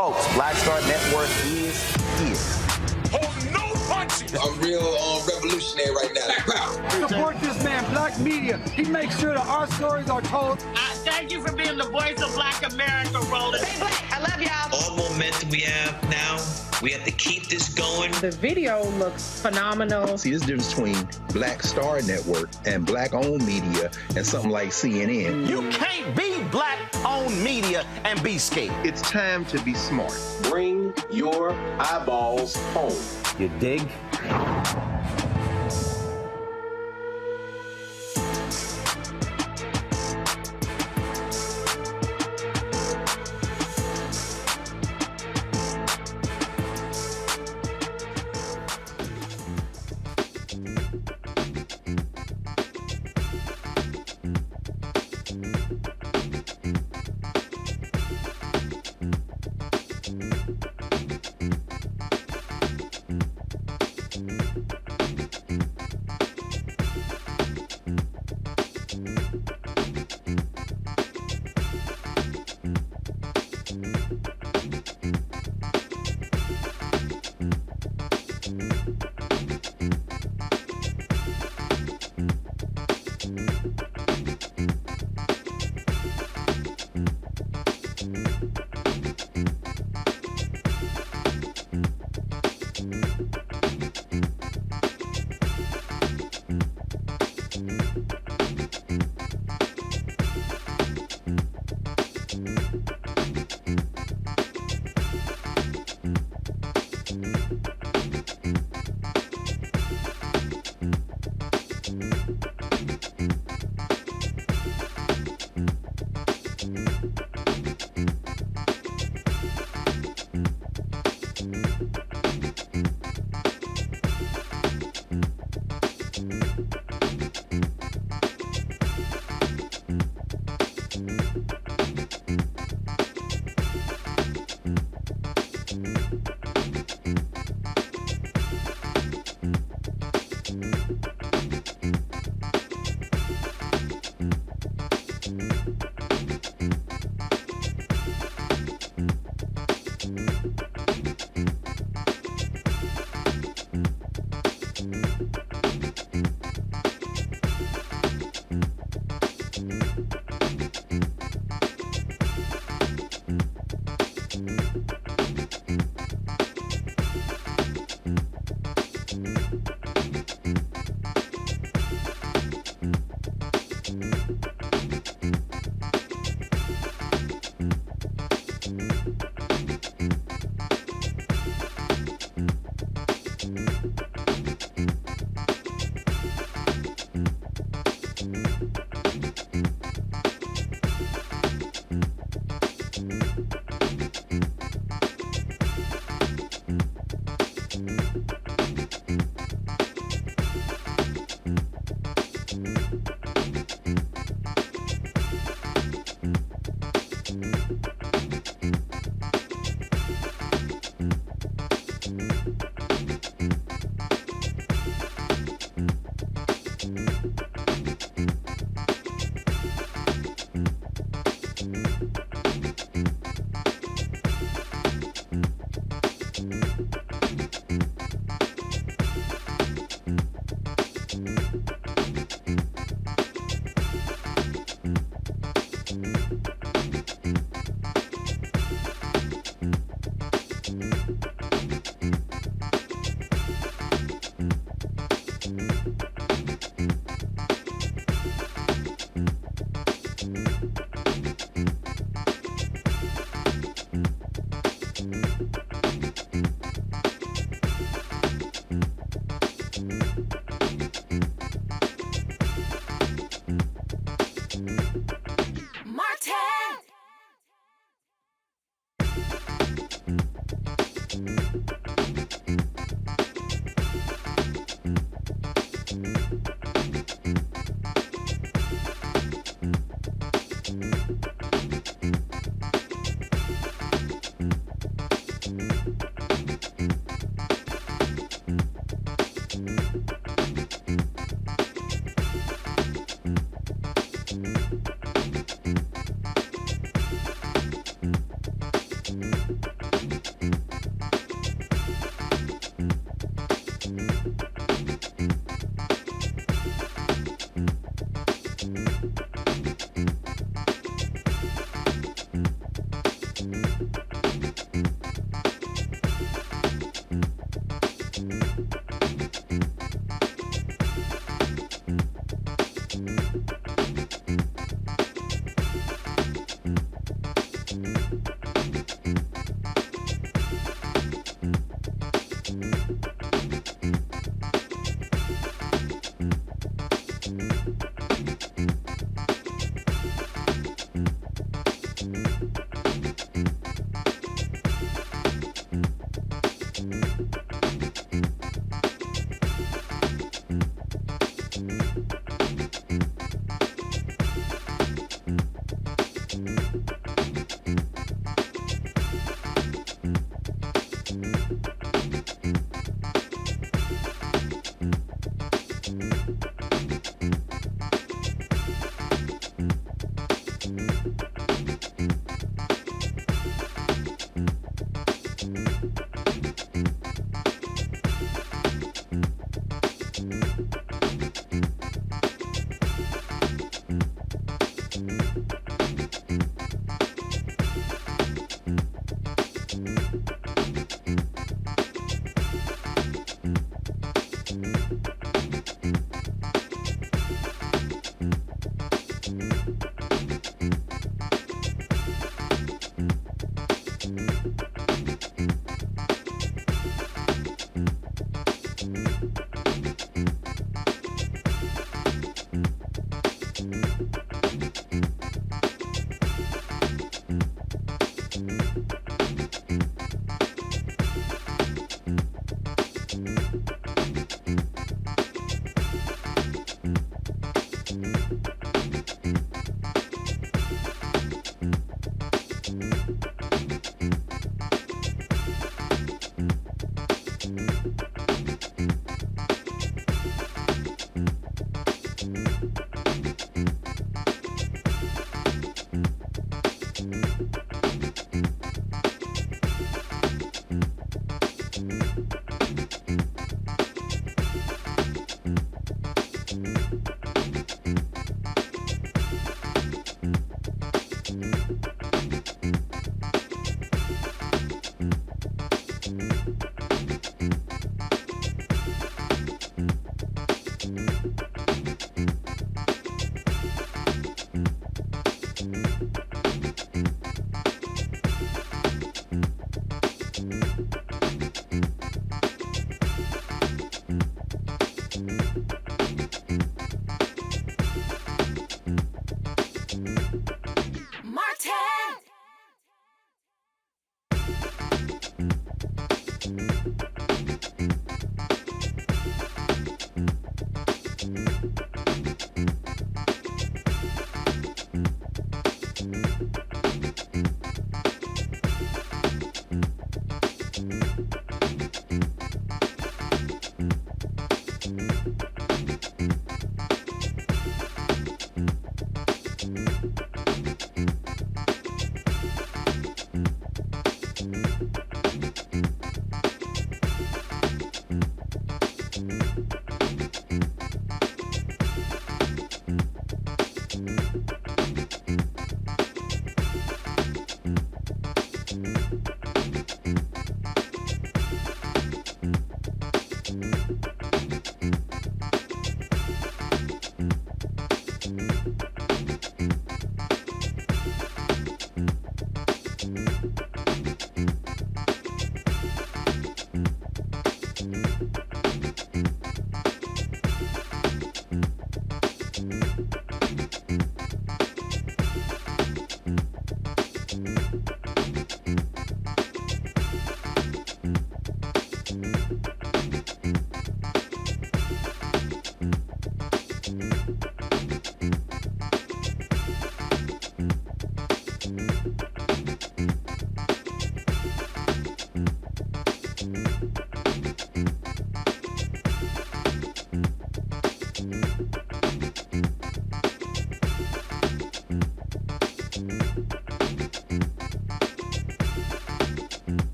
Folks, Black Star Network is here. Hold no punches! I'm real revolutionary right now. Black power. Support this man, Black Media. He makes sure that our stories are told. Thank you for being the voice of Black America, Roland. Stay black. I love y'all. All momentum we have now, we have to keep this going. The video looks phenomenal. See, this difference between Black Star Network and Black-owned media and something like CNN. You can't be Black-owned media and be scared. It's time to be smart. Bring your eyeballs home. You dig?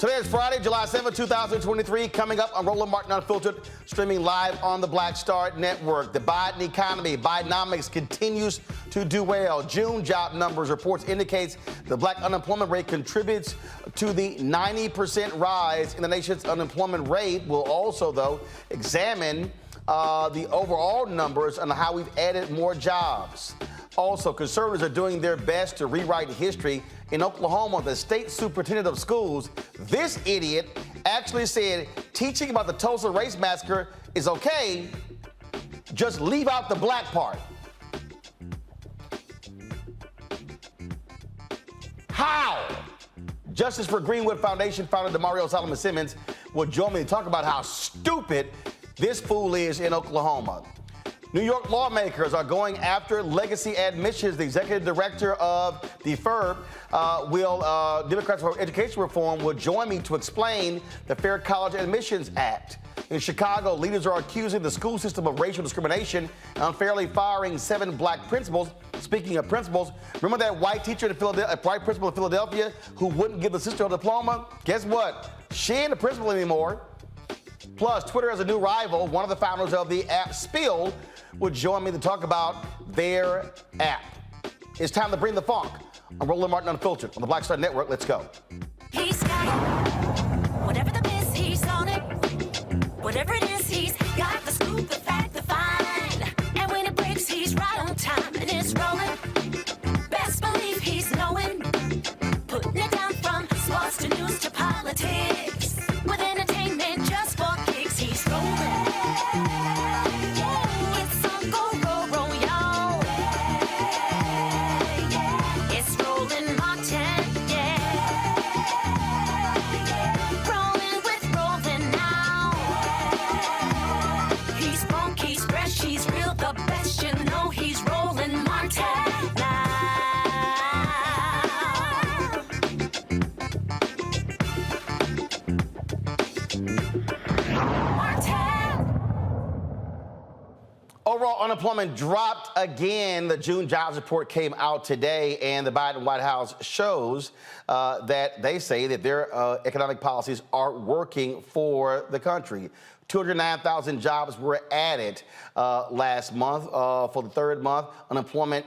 Today is Friday, July 7, 2023. Coming up on Roland Martin Unfiltered, streaming live on the Black Star Network. The Biden economy, Bidenomics continues to do well. June job numbers reports indicates the black unemployment rate contributes to the 90% rise in the nation's unemployment rate. We'll also, though, examine the overall numbers and how we've added more jobs. Also, conservatives are doing their best to rewrite history. In Oklahoma, the state superintendent of schools, this idiot, actually said teaching about the Tulsa Race Massacre is okay, just leave out the black part. How? Justice for Greenwood Foundation founder Damario Solomon-Simmons will join me to talk about how stupid this fool is in Oklahoma. New York lawmakers are going after legacy admissions. The executive director of the FERB, Democrats for Education Reform, will join me to explain the Fair College Admissions Act. In Chicago, leaders are accusing the school system of racial discrimination and unfairly firing 7 black principals. Speaking of principals, remember that white teacher in Philadelphia, white principal in Philadelphia who wouldn't give the sister a diploma? Guess what? She ain't a principal anymore. Plus, Twitter has a new rival. One of the founders of the app, Spill, would join me to talk about their app. It's time to bring the funk. I'm Roland Martin Unfiltered on the Black Star Network. Let's go. He's got it. Whatever the biz, he's on it. Whatever it is, he's got the scoop, the fact, the find. And when it breaks, he's right on time and it's rolling. Best believe he's knowing. Putting it down from sports to news to politics. With entertainment just for kicks, he's rolling. It's on go, roll, roll, y'all. It's rolling Martin, yeah. Rolling with rolling now. He's funky, he's fresh, he's real, the best, you know he's rolling Martin now. Overall unemployment dropped again. The June jobs report came out today, and the Biden White House shows that they say that their economic policies are working for the country. 209,000 jobs were added last month. For the third month, unemployment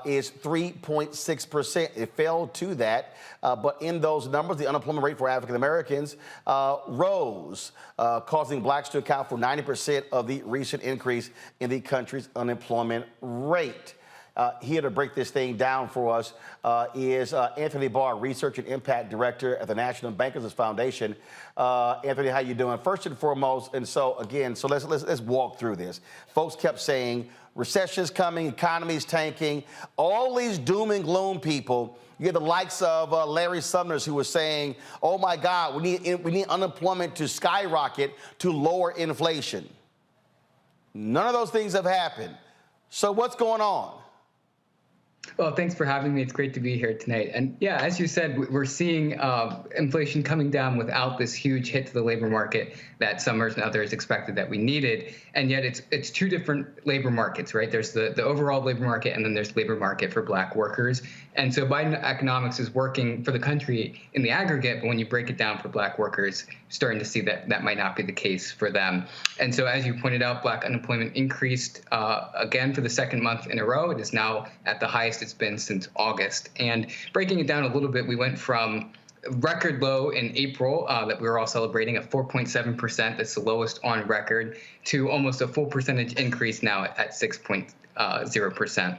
is 3.6%. It fell to that, but in those numbers, the unemployment rate for African Americans rose, causing blacks to account for 90% of the recent increase in the country's unemployment rate. Here to break this thing down for us is Anthony Barr, Research and Impact Director at the National Bankers Foundation. Anthony, how you doing? First and foremost, and so again, so let's walk through this. Folks kept saying recession's coming, economy's tanking, all these doom and gloom people. You had the likes of Larry Summers, who was saying, "Oh my God, we need unemployment to skyrocket to lower inflation." None of those things have happened. So what's going on? Well, thanks for having me. It's great to be here tonight. And yeah, as you said, we're seeing inflation coming down without this huge hit to the labor market that Summers and others expected that we needed. And yet it's two different labor markets, right? There's the overall labor market, and then there's labor market for black workers. And so Biden economics is working for the country in the aggregate, but when you break it down for black workers, starting to see that that might not be the case for them. And so as you pointed out, black unemployment increased again for the second month in a row. It is now at the highest it's been since August. And breaking it down a little bit, we went from record low in April that we were all celebrating at 4.7%. That's the lowest on record, to almost a full percentage increase now at 6.0%.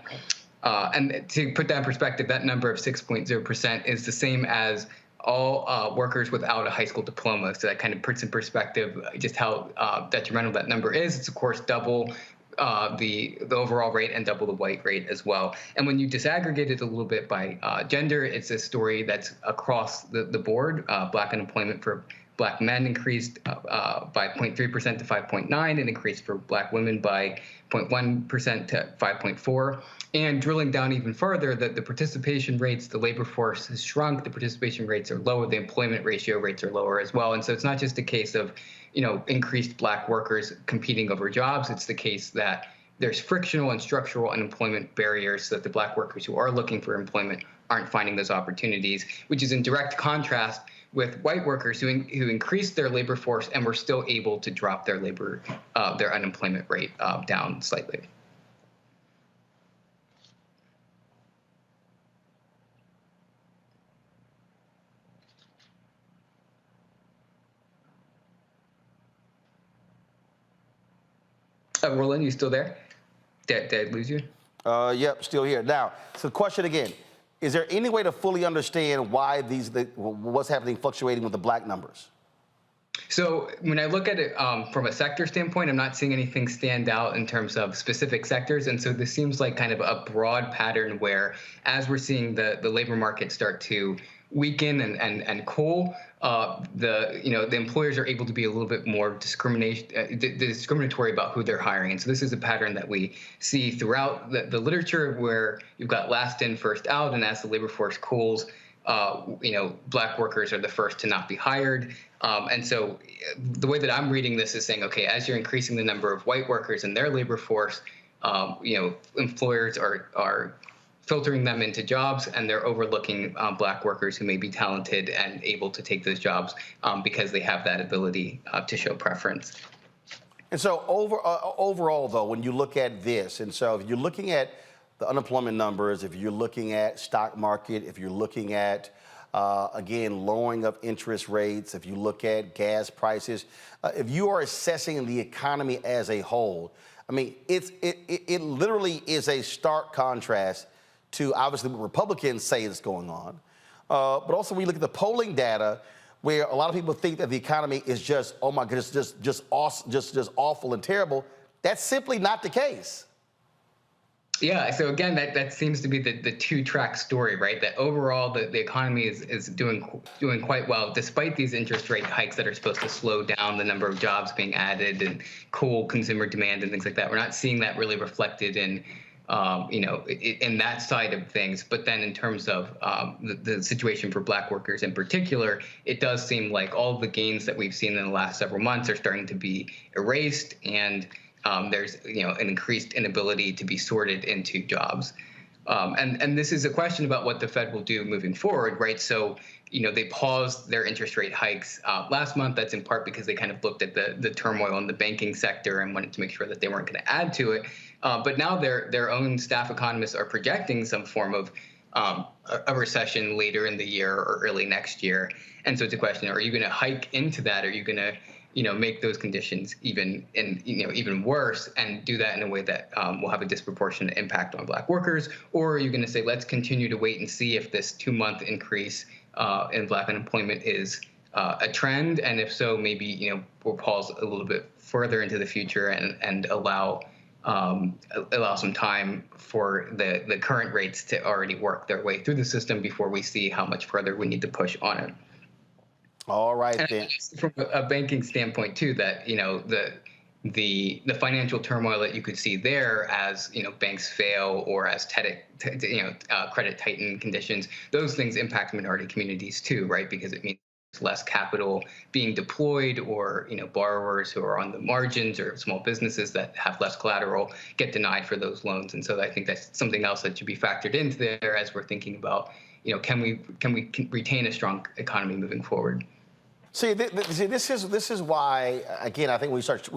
And to put that in perspective, that number of 6.0% is the same as all workers without a high school diploma. So that kind of puts in perspective just how detrimental that number is. It's, of course, double the overall rate and double the white rate as well. And when you disaggregate it a little bit by gender, it's a story that's across the board. Black unemployment for black men increased by 0.3% to 5.9, and increased for black women by 0.1% to 5.4. And drilling down even further, the participation rates, the labor force has shrunk, the participation rates are lower, the employment ratio rates are lower as well. And so it's not just a case of, increased black workers competing over jobs. It's the case that there's frictional and structural unemployment barriers so that the black workers who are looking for employment aren't finding those opportunities, which is in direct contrast with white workers who increased their labor force and were still able to drop their unemployment rate down slightly. Roland, you still there? Did I lose you? Yep, still here. Now, so the question again, is there any way to fully understand why what's happening fluctuating with the black numbers? So when I look at it from a sector standpoint, I'm not seeing anything stand out in terms of specific sectors. And so this seems like kind of a broad pattern where, as we're seeing the labor market start to weaken and cool, the employers are able to be a little bit more discriminatory about who they're hiring. And so this is a pattern that we see throughout the literature, where you've got last in, first out, and as the labor force cools, Black workers are the first to not be hired. And so the way that I'm reading this is saying, okay, as you're increasing the number of white workers in their labor force, employers are filtering them into jobs, and they're overlooking Black workers who may be talented and able to take those jobs because they have that ability to show preference. And so overall, though, when you look at this, and so if you're looking at the unemployment numbers, if you're looking at stock market, if you're looking at, again, lowering of interest rates, if you look at gas prices, if you are assessing the economy as a whole, I mean, it literally is a stark contrast to obviously what Republicans say is going on. But also when you look at the polling data, where a lot of people think that the economy is just, oh my goodness, just awful and terrible, that's simply not the case. Yeah, so again, that seems to be the two-track story, right? That overall the economy is doing quite well, despite these interest rate hikes that are supposed to slow down the number of jobs being added and cool consumer demand and things like that. We're not seeing that really reflected in in that side of things. But then in terms of the situation for Black workers in particular, it does seem like all of the gains that we've seen in the last several months are starting to be erased, and there's an increased inability to be sorted into jobs. And this is a question about what the Fed will do moving forward, right? So, they paused their interest rate hikes last month. That's in part because they kind of looked at the turmoil in the banking sector and wanted to make sure that they weren't going to add to it. But now their own staff economists are projecting some form of a recession later in the year or early next year. And so it's a question: are you going to hike into that? Are you going to make those conditions even worse, and do that in a way that will have a disproportionate impact on Black workers? Or are you going to say, let's continue to wait and see if this 2-month increase in Black unemployment is a trend, and if so, maybe we'll pause a little bit further into the future and allow some time for the current rates to already work their way through the system before we see how much further we need to push on it. All right, then. From a banking standpoint, too, that the financial turmoil that you could see there as banks fail or as credit tighten conditions, those things impact minority communities too, right? Because it means less capital being deployed, or borrowers who are on the margins or small businesses that have less collateral get denied for those loans. And so I think that's something else that should be factored into there as we're thinking about can we retain a strong economy moving forward. See, this is why, again, I think we start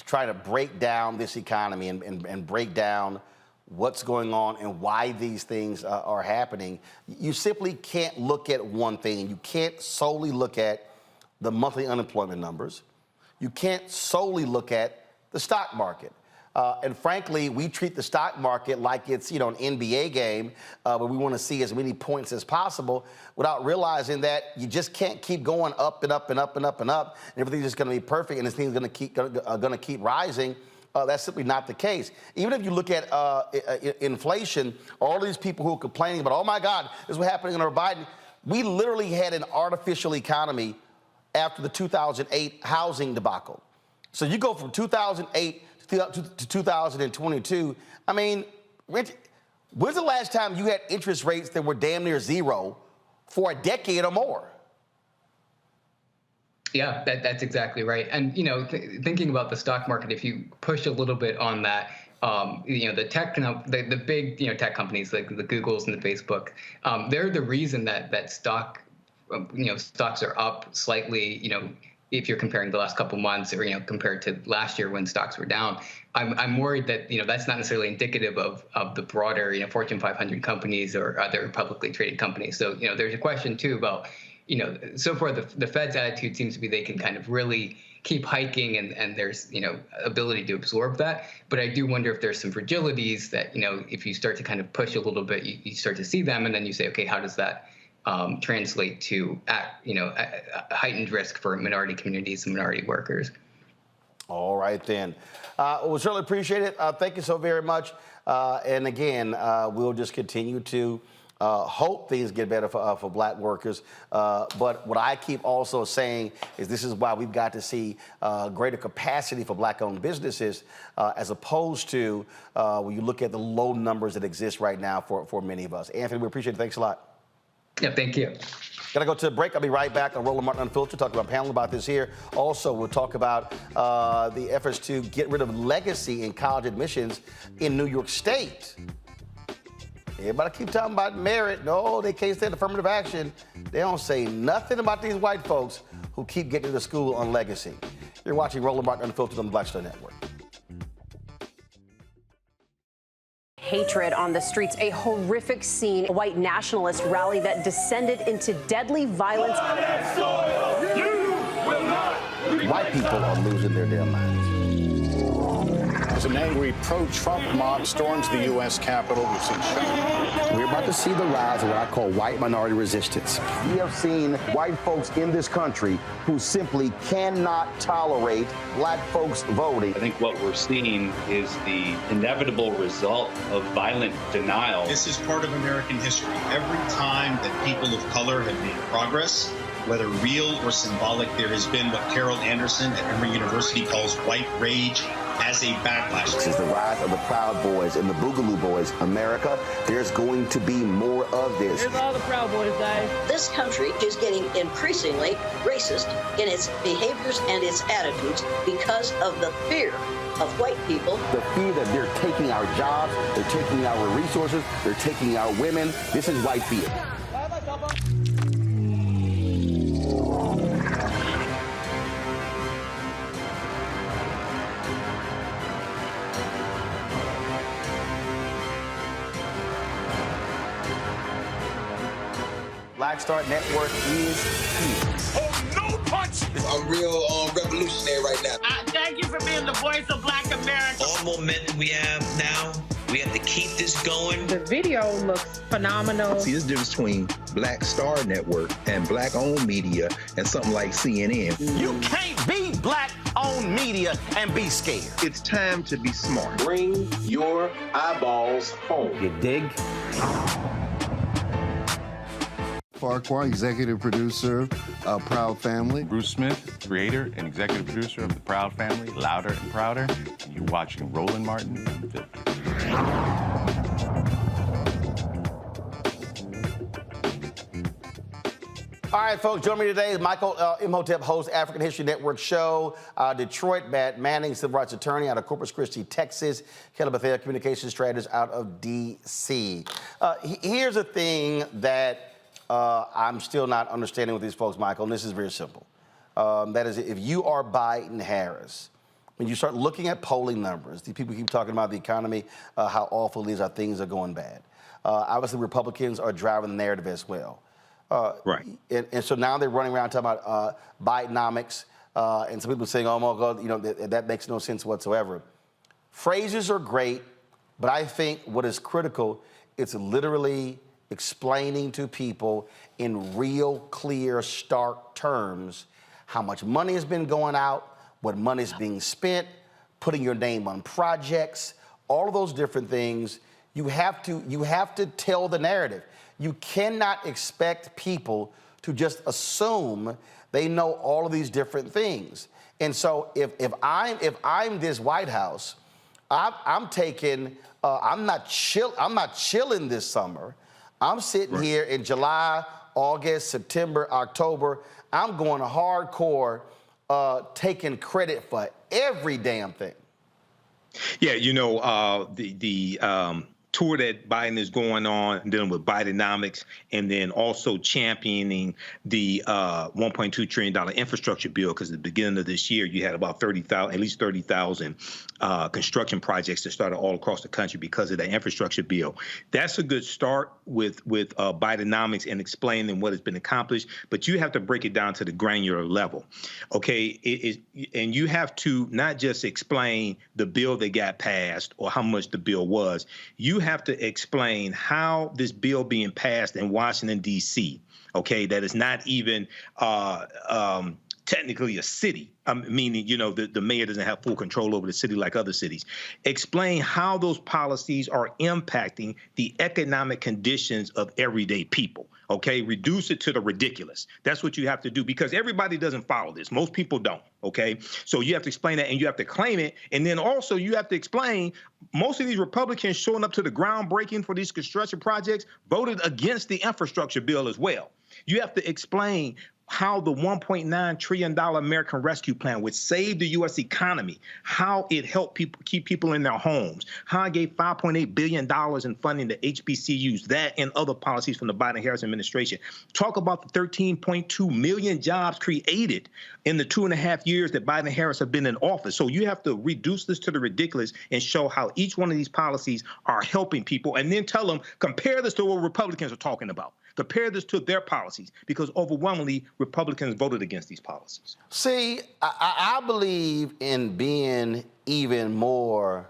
trying to break down this economy and break down what's going on and why these things are happening. You simply can't look at one thing. You can't solely look at the monthly unemployment numbers. You can't solely look at the stock market. And frankly, we treat the stock market like it's, an NBA game where we want to see as many points as possible without realizing that you just can't keep going up and up and up and up and up, and everything's just going to be perfect and this thing's going to keep rising. That's simply not the case. Even if you look at inflation, all these people who are complaining about, oh my God, this is what happening under Biden. We literally had an artificial economy after the 2008 housing debacle. So you go from 2008 to 2022. I mean, when's the last time you had interest rates that were damn near zero for a decade or more? Yeah, that's exactly right. And, thinking about the stock market, if you push a little bit on that, the big, tech companies like the Googles and the Facebook, they're the reason that stocks are up slightly, if you're comparing the last couple months or, compared to last year when stocks were down. I'm worried that, that's not necessarily indicative of the broader, Fortune 500 companies or other publicly traded companies. So, there's a question, too, about, so far the Fed's attitude seems to be they can kind of really keep hiking and there's, ability to absorb that. But I do wonder if there's some fragilities that, if you start to kind of push a little bit, you start to see them, and then you say, okay, how does that translate to a heightened risk for minority communities and minority workers? All right, then. We certainly appreciate it. Thank you so very much. And again, we'll just continue to hope things get better for black workers. But what I keep also saying is this is why we've got to see greater capacity for black-owned businesses as opposed to when you look at the low numbers that exist right now for many of us. Anthony, we appreciate it. Thanks a lot. Yeah, thank you. Gotta go to a break. I'll be right back on Roland Martin Unfiltered, talking about a panel about this here. Also, we'll talk about the efforts to get rid of legacy in college admissions in New York State. Everybody keep talking about merit. No, they can't stand affirmative action. They don't say nothing about these white folks who keep getting to school on legacy. You're watching Roland Martin Unfiltered on the Black Star Network. Hatred on the streets, a horrific scene, a white nationalist rally that descended into deadly violence. White people are losing their damn minds. As an angry pro-Trump mob storms the U.S. Capitol, we've seen shooting. We're about to see the rise of what I call white minority resistance. We have seen white folks in this country who simply cannot tolerate black folks voting. I think what we're seeing is the inevitable result of violent denial. This is part of American history. Every time that people of color have made progress, whether real or symbolic, there has been what Carol Anderson at Emory University calls white rage as a backlash. This is the rise of the Proud Boys and the Boogaloo Boys. America, there's going to be more of this. Here's all the Proud Boys, guys. This country is getting increasingly racist in its behaviors and its attitudes because of the fear of white people. The fear that they're taking our jobs, they're taking our resources, they're taking our women. This is white fear. Black Star Network is here. Oh, no punch! I'm real revolutionary right now. Thank you for being the voice of black America. All momentum we have now, we have to keep this going. The video looks phenomenal. See, this difference between Black Star Network and black-owned media and something like CNN. You can't be black-owned media and be scared. It's time to be smart. Bring your eyeballs home. You dig? Farquhar, executive producer of Proud Family. Bruce Smith, creator and executive producer of The Proud Family, Louder and Prouder. And you're watching Roland Martin Unfiltered. All right, folks, joining me today is Michael Imhotep, host African History Network show. Detroit, Matt Manning, civil rights attorney out of Corpus Christi, Texas. Kelly Bethel, communications strategist out of D.C. Here's a thing that I'm still not understanding with these folks, Michael, and this is very simple. That is, if you are Biden-Harris, when you start looking at polling numbers, the people keep talking about the economy, how awful it is, how things are going bad. Obviously, Republicans are driving the narrative as well. Right. And so now they're running around talking about Bidenomics, and some people are saying, oh, my God, you know, that makes no sense whatsoever. Phrases are great, but I think what is critical, it's literally explaining to people in real, clear, stark terms how much money has been going out, what money is being spent, putting your name on projects, all of those different things. You have to tell the narrative. You cannot expect people to just assume they know all of these different things. And so if I'm this White House, I'm not chilling this summer. I'm sitting here in July, August, September, October. I'm going hardcore, taking credit for every damn thing. Yeah, you know, the tour that Biden is going on, dealing with Bidenomics, and then also championing the $1.2 trillion infrastructure bill, because at the beginning of this year, you had about at least 30,000 construction projects that started all across the country because of that infrastructure bill. That's a good start with Bidenomics and explaining what has been accomplished, but you have to break it down to the granular level, okay? And you have to not just explain the bill that got passed or how much the bill was. You have to explain how this bill being passed in Washington, D.C., okay, that is not even technically a city, meaning, the mayor doesn't have full control over the city like other cities. Explain how those policies are impacting the economic conditions of everyday people. Okay, reduce it to the ridiculous. That's what you have to do, because everybody doesn't follow this. Most people don't. Okay, so you have to explain that, and you have to claim it, and then also you have to explain most of these Republicans showing up to the groundbreaking for these construction projects voted against the infrastructure bill as well. You have to explain how the $1.9 trillion American Rescue Plan, which saved the U.S. economy, how it helped people keep people in their homes, how it gave $5.8 billion in funding to HBCUs, that and other policies from the Biden-Harris administration. Talk about the 13.2 million jobs created in the 2.5 years that Biden and Harris have been in office. So you have to reduce this to the ridiculous and show how each one of these policies are helping people, and then tell them, compare this to what Republicans are talking about. Compare this to their policies, because overwhelmingly Republicans voted against these policies. See, I believe in being even more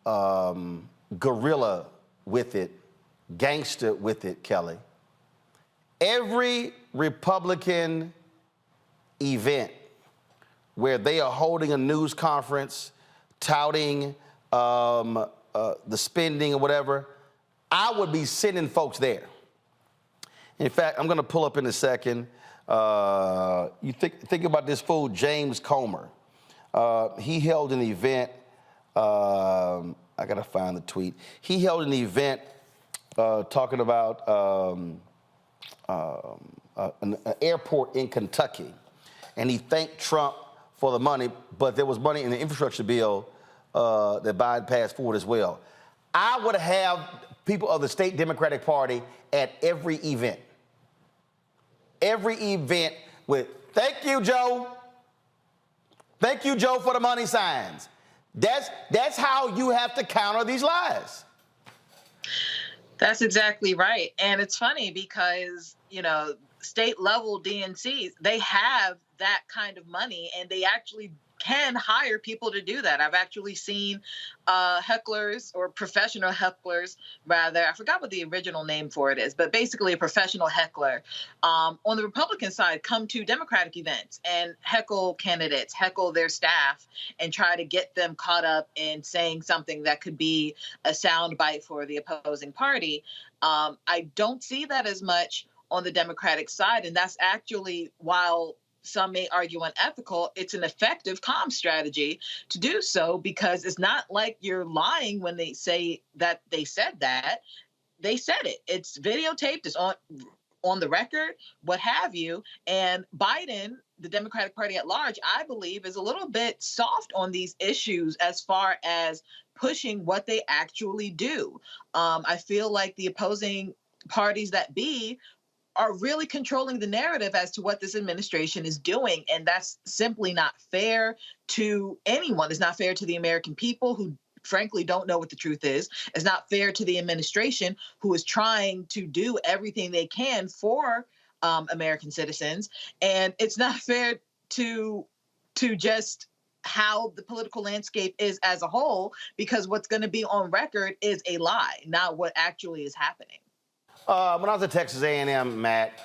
guerrilla with it, gangster with it, Kelly. Every Republican event where they are holding a news conference touting the spending or whatever, I would be sending folks there. In fact, I'm going to pull up in a second. You think about this fool, James Comer. He held an event. I got to find the tweet. He held an event talking about an airport in Kentucky. And he thanked Trump for the money, but there was money in the infrastructure bill that Biden passed forward as well. I would have people of the state Democratic Party at every event. Every event with, thank you, Joe. Thank you, Joe, for the money signs. That's how you have to counter these lies. That's exactly right. And it's funny because, state level DNCs, they have that kind of money, and they actually can hire people to do that. I've actually seen hecklers, or professional hecklers, rather. I forgot what the original name for it is, but basically a professional heckler on the Republican side come to Democratic events and heckle candidates, heckle their staff, and try to get them caught up in saying something that could be a soundbite for the opposing party. I don't see that as much on the Democratic side, and that's actually, while some may argue unethical, it's an effective comm strategy to do so, because it's not like you're lying when they say that they said that. They said it. It's videotaped. It's on the record, what have you. And Biden, the Democratic Party at large, I believe, is a little bit soft on these issues as far as pushing what they actually do. I feel like the opposing parties that be are really controlling the narrative as to what this administration is doing. And that's simply not fair to anyone. It's not fair to the American people, who frankly don't know what the truth is. It's not fair to the administration, who is trying to do everything they can for American citizens. And it's not fair to just how the political landscape is as a whole, because what's going to be on record is a lie, not what actually is happening. When I was at Texas A&M, Matt,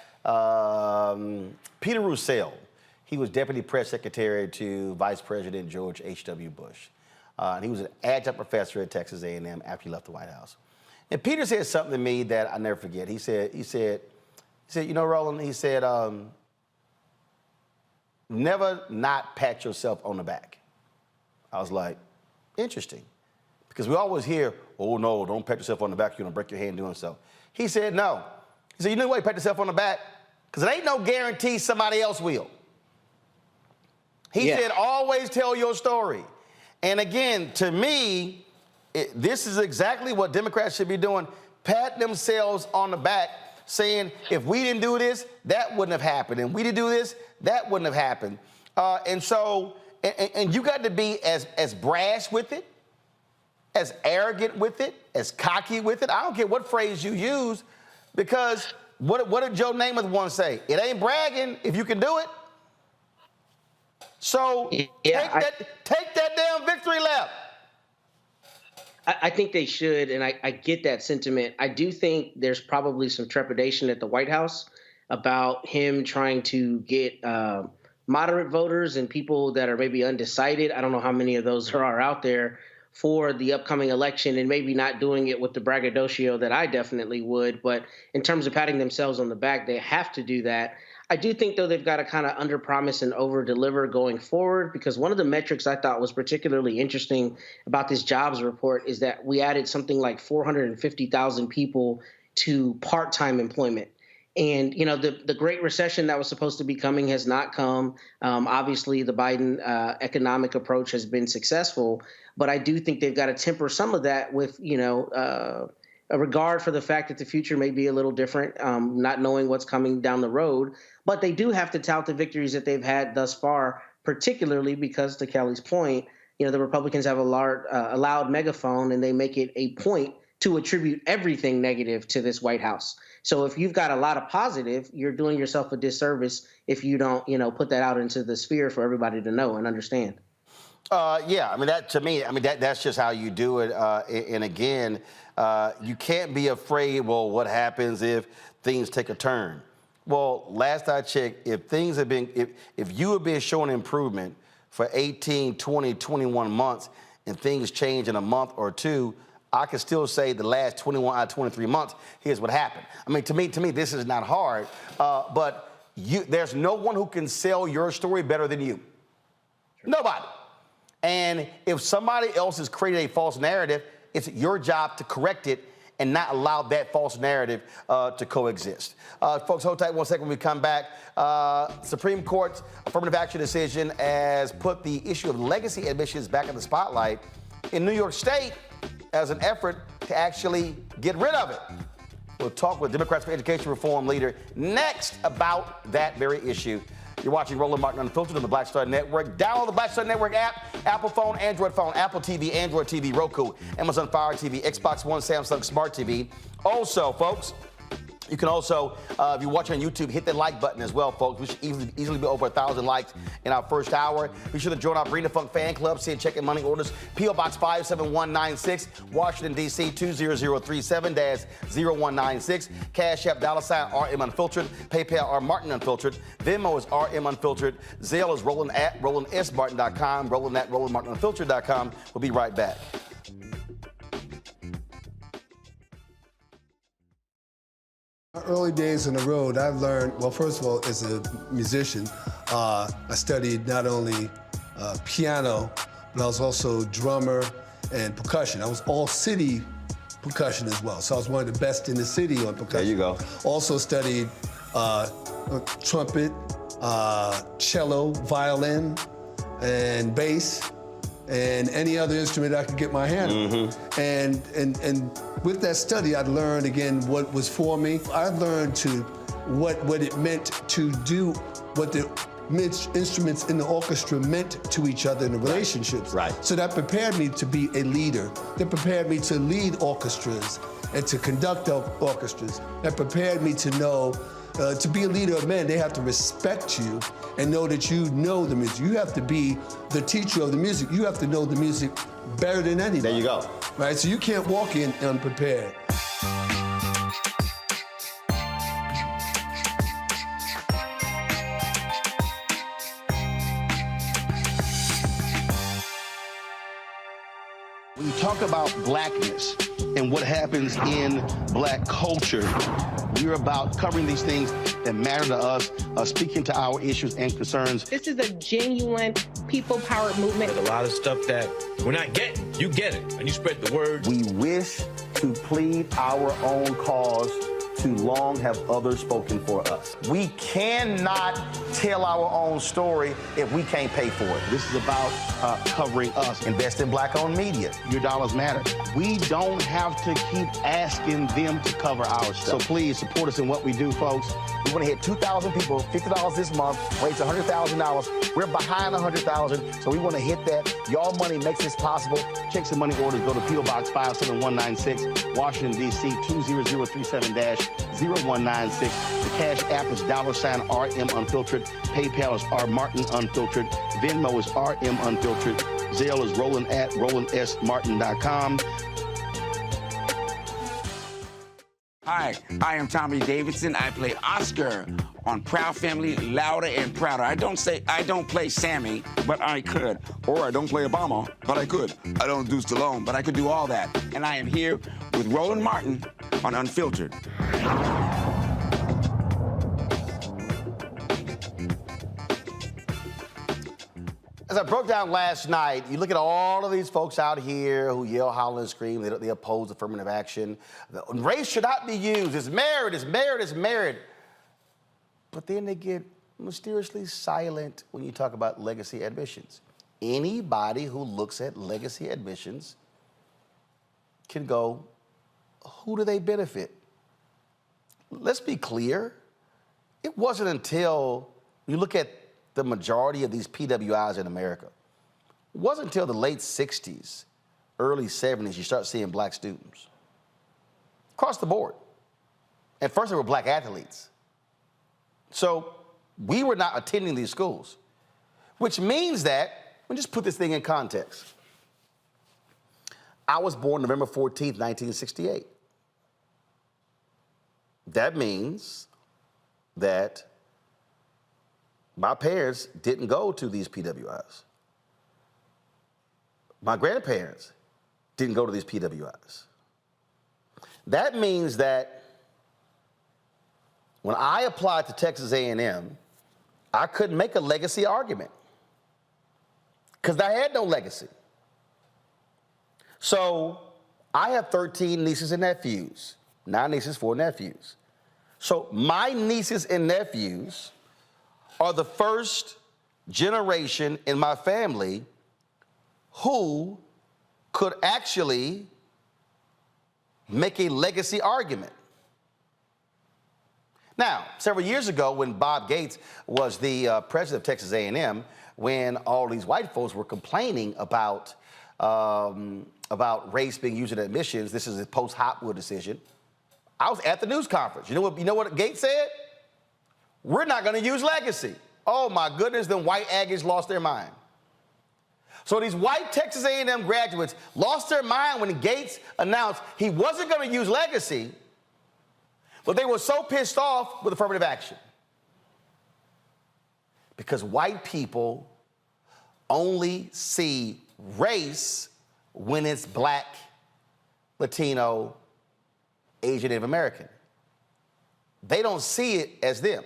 Peter Roussel, he was deputy press secretary to Vice President George H.W. Bush. And he was an adjunct professor at Texas A&M after he left the White House. And Peter said something to me that I'll never forget. He said, Roland, he said, never not pat yourself on the back. I was like, interesting. Because we always hear, oh, no, don't pat yourself on the back. You're going to break your hand doing so. He said, no. He said, you know why you pat yourself on the back? Because it ain't no guarantee somebody else will. He said, always tell your story. And again, to me, this is exactly what Democrats should be doing, patting themselves on the back, saying, if we didn't do this, that wouldn't have happened. And we didn't do this, that wouldn't have happened. And you got to be as brash with it, as arrogant with it, as cocky with it. I don't care what phrase you use, because what did Joe Namath once say? It ain't bragging if you can do it. So take that damn victory lap. I think they should, and I get that sentiment. I do think there's probably some trepidation at the White House about him trying to get moderate voters and people that are maybe undecided. I don't know how many of those there are out there for the upcoming election, and maybe not doing it with the braggadocio that I definitely would. But in terms of patting themselves on the back, they have to do that. I do think, though, they've got to kind of underpromise and overdeliver going forward, because one of the metrics I thought was particularly interesting about this jobs report is that we added something like 450,000 people to part-time employment. And, you know, the Great Recession that was supposed to be coming has not come. Obviously, the Biden economic approach has been successful, but I do think they've got to temper some of that with, you know, a regard for the fact that the future may be a little different, not knowing what's coming down the road. But they do have to tout the victories that they've had thus far, particularly because, to Kelly's point, you know, the Republicans have a loud megaphone, and they make it a point to attribute everything negative to this White House. So if you've got a lot of positive, you're doing yourself a disservice if you don't, you know, put that out into the sphere for everybody to know and understand. Yeah, I mean, that to me, I mean, that's just how you do it. And again, you can't be afraid, well, what happens if things take a turn? Well, last I checked, if things have been, if you have been showing improvement for 18, 20, 21 months and things change in a month or two, I can still say the last 21 out of 23 months, here's what happened. I mean, to me, this is not hard, but there's no one who can sell your story better than you. Nobody. And if somebody else has created a false narrative, it's your job to correct it and not allow that false narrative to coexist. Folks, hold tight 1 second when we come back. Supreme Court's affirmative action decision has put the issue of legacy admissions back in the spotlight in New York State as an effort to actually get rid of it. We'll talk with Democrats for Education Reform leader next about that very issue. You're watching Roland Martin Unfiltered on the Black Star Network. Download the Black Star Network app, Apple phone, Android phone, Apple TV, Android TV, Roku, Amazon Fire TV, Xbox One, Samsung Smart TV. Also, folks, you can also, if you're watching on YouTube, hit the like button as well, folks. We should easily be over 1,000 likes in our first hour. Be sure to join our Bring the Funk fan club, see and check in money orders. P.O. Box 57196, Washington, D.C. 20037-0196. Cash App, $RM Unfiltered. PayPal, R Martin Unfiltered. Venmo is RM Unfiltered. Zelle is Roland at RolandSMartin.com. Roland at RolandMartinUnfiltered.com. We'll be right back. My early days on the road, I've learned, well, first of all, as a musician, I studied not only piano, but I was also drummer and percussion. I was all city percussion as well, so I was one of the best in the city on percussion. There you go. Also studied trumpet, cello, violin, and bass, and any other instrument I could get my hand on. And with that study, I'd learned again what was for me. I learned what it meant to do what the instruments in the orchestra meant to each other in the relationships. Right. So that prepared me to be a leader. That prepared me to lead orchestras and to conduct orchestras. That prepared me to know to be a leader of men, they have to respect you and know that you know the music. You have to be the teacher of the music. You have to know the music better than anybody. There you go. Right, so you can't walk in unprepared. When you talk about blackness and what happens in black culture, we're about covering these things that matter to us, speaking to our issues and concerns. This is a genuine people-powered movement. There's a lot of stuff that we're not getting. You get it, and you spread the word. We wish to plead our own cause. Too long have others spoken for us. We cannot tell our own story if we can't pay for it. This is about covering us. Invest in black-owned media. Your dollars matter. We don't have to keep asking them to cover our stuff. So please support us in what we do, folks. We want to hit 2,000 people, $50 this month, raise $100,000. We're behind 100,000, so we want to hit that. Y'all money makes this possible. Check some money orders. Go to P.O. Box 57196, Washington, D.C. 20037-0196. The Cash App is $RM Unfiltered. PayPal is R Martin Unfiltered. Venmo is RM Unfiltered. Zelle is Roland at RolandSMartin.com. Hi, I am Tommy Davidson. I play Oscar on Proud Family, Louder and Prouder. I don't play Sammy, but I could. Or I don't play Obama, but I could. I don't do Stallone, but I could do all that. And I am here with Roland Martin on Unfiltered. As I broke down last night, you look at all of these folks out here who yell, holler, and scream. They oppose affirmative action. Race should not be used. It's merit, it's merit, it's merit. But then they get mysteriously silent when you talk about legacy admissions. Anybody who looks at legacy admissions can go, who do they benefit? Let's be clear. It wasn't until you look at the majority of these PWIs in America, it wasn't until the late 60s, early 70s, you start seeing black students across the board. At first, they were black athletes. So we were not attending these schools, which means that, let me just put this thing in context. I was born November 14th, 1968. That means that my parents didn't go to these PWIs. My grandparents didn't go to these PWIs. That means that when I applied to Texas A&M, I couldn't make a legacy argument because I had no legacy. So I have 13 nieces and nephews, 9 nieces, 4 nephews. So my nieces and nephews are the first generation in my family who could actually make a legacy argument. Now, several years ago when Bob Gates was the president of Texas A&M, when all these white folks were complaining about race being used in admissions, this is a post-Hopwood decision, I was at the news conference. You know what Gates said? We're not going to use legacy. Oh my goodness, then white Aggies lost their mind. So these white Texas A&M graduates lost their mind when Gates announced he wasn't going to use legacy, but they were so pissed off with affirmative action. Because white people only see race when it's black, Latino, Asian, Native American. They don't see it as them.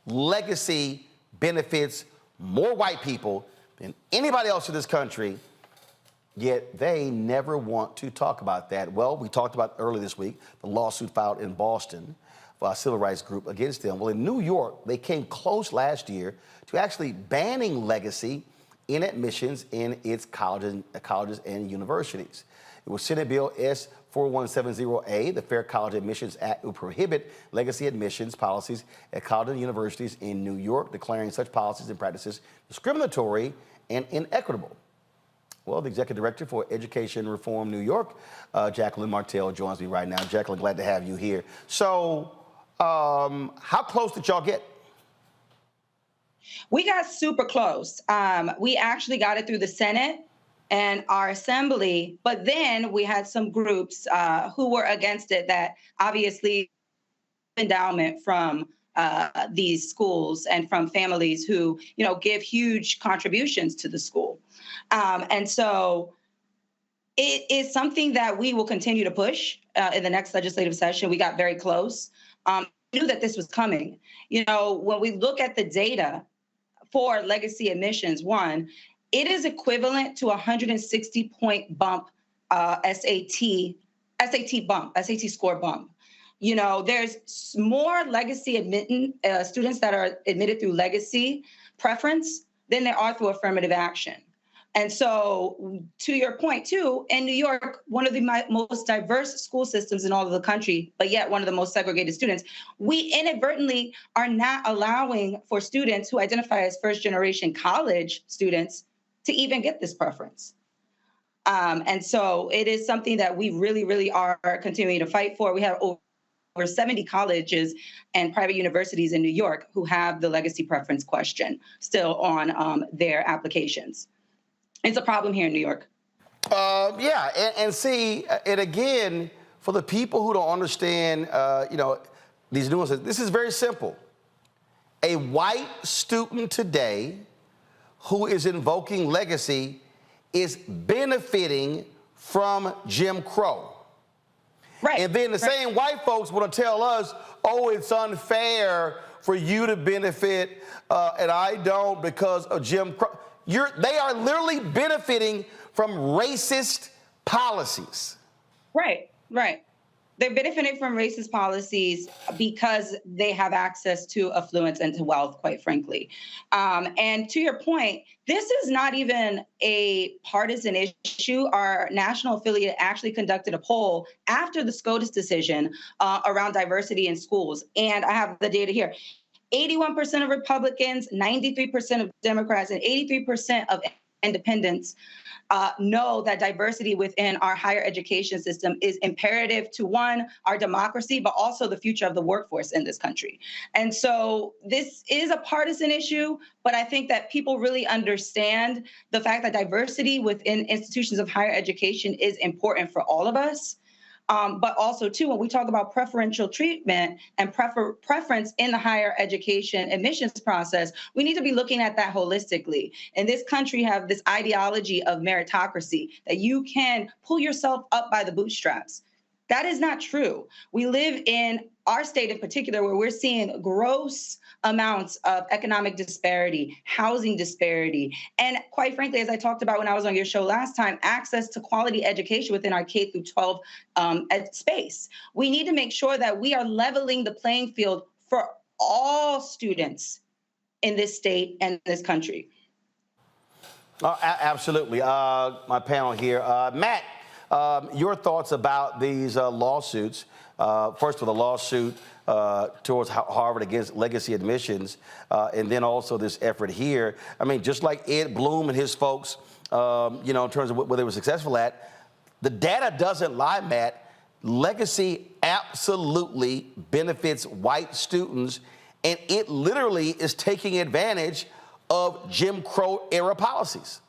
Legacy benefits more white people than anybody else in this country, yet they never want to talk about that. Well, we talked about earlier this week the lawsuit filed in Boston by a civil rights group against them. Well, in New York, they came close last year to actually banning legacy in admissions in its colleges and universities. It was Senate Bill S4170A, the Fair College Admissions Act, would prohibit legacy admissions policies at colleges and universities in New York, declaring such policies and practices discriminatory and inequitable. Well, the Executive Director for Education Reform New York, Jacqueline Martell, joins me right now. Jacqueline, glad to have you here. So, how close did y'all get? We got super close. We actually got it through the Senate and our assembly, but then we had some groups who were against it that obviously endowment from these schools and from families who, give huge contributions to the school. And so it is something that we will continue to push in the next legislative session. We got very close. We knew that this was coming. When we look at the data for legacy admissions, one, it is equivalent to a 160-point bump, SAT score bump. There's more legacy students that are admitted through legacy preference than there are through affirmative action. And so, to your point, too, in New York, one of the most diverse school systems in all of the country, but yet one of the most segregated students, we inadvertently are not allowing for students who identify as first-generation college students to even get this preference. And so it is something that we really, really are continuing to fight for. We have over 70 colleges and private universities in New York who have the legacy preference question still on their applications. It's a problem here in New York. Yeah, and see, and again, for the people who don't understand, these nuances, this is very simple. A white student today who is invoking legacy is benefiting from Jim Crow. Right. And then the same white folks want to tell us, oh, it's unfair for you to benefit and I don't because of Jim Crow. They are literally benefiting from racist policies. Right, right. They're benefiting from racist policies because they have access to affluence and to wealth, quite frankly. And to your point, this is not even a partisan issue. Our national affiliate actually conducted a poll after the SCOTUS decision around diversity in schools. And I have the data here. 81% of Republicans, 93% of Democrats, and 83% of independents know that diversity within our higher education system is imperative to, one, our democracy, but also the future of the workforce in this country. And so this is a partisan issue, but I think that people really understand the fact that diversity within institutions of higher education is important for all of us. But also, too, when we talk about preferential treatment and preference in the higher education admissions process, we need to be looking at that holistically. In this country, have this ideology of meritocracy, that you can pull yourself up by the bootstraps. That is not true. We live in our state in particular where we're seeing gross amounts of economic disparity, housing disparity, and quite frankly, as I talked about when I was on your show last time, access to quality education within our K through 12 space. We need to make sure that we are leveling the playing field for all students in this state and this country. Absolutely. My panel here. Matt, your thoughts about these lawsuits. First with a lawsuit towards Harvard against legacy admissions, and then also this effort here. I mean, just like Ed Bloom and his folks, in terms of what they were successful at, the data doesn't lie, Matt. Legacy absolutely benefits white students, and it literally is taking advantage of Jim Crow era policies.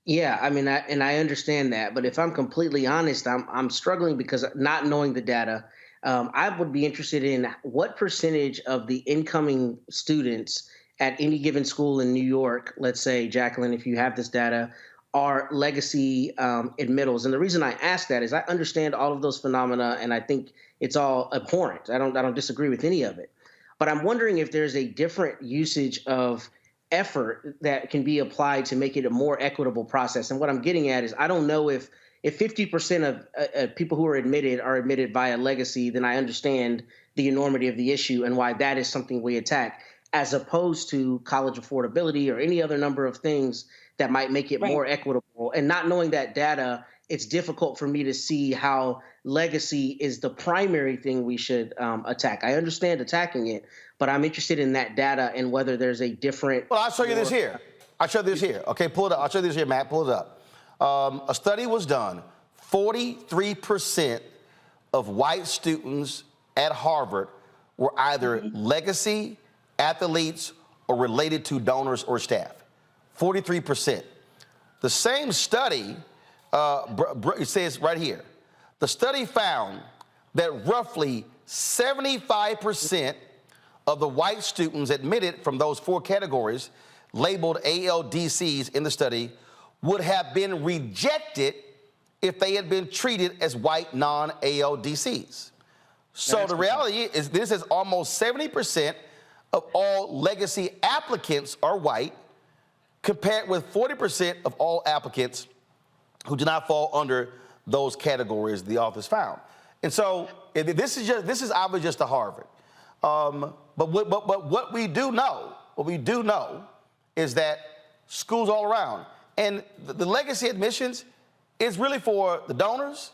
Yeah, I mean, I understand that, but if I'm completely honest, I'm struggling because not knowing the data, I would be interested in what percentage of the incoming students at any given school in New York, let's say, Jacqueline, if you have this data, are legacy admittals. And the reason I ask that is I understand all of those phenomena, and I think it's all abhorrent. I don't disagree with any of it, but I'm wondering if there's a different usage of effort that can be applied to make it a more equitable process. And what I'm getting at is I don't know if 50% of people who are admitted via legacy, then I understand the enormity of the issue and why that is something we attack, as opposed to college affordability or any other number of things that might make it more equitable. And not knowing that data, it's difficult for me to see how legacy is the primary thing we should attack. I understand attacking it, but I'm interested in that data and whether there's a different... Well, I'll show you this here. Okay, pull it up. I'll show you this here, Matt. Pull it up. A study was done. 43% of white students at Harvard were either legacy, athletes, or related to donors or staff. 43%. The same study, it says right here, the study found that roughly 75% of the white students admitted from those four categories labeled ALDCs in the study would have been rejected if they had been treated as white non-ALDCs. So the reality is this is almost 70% of all legacy applicants are white, compared with 40% of all applicants who do not fall under those categories the authors found. And so this is obviously just a Harvard. But what we do know is that schools all around, and the legacy admissions is really for the donors,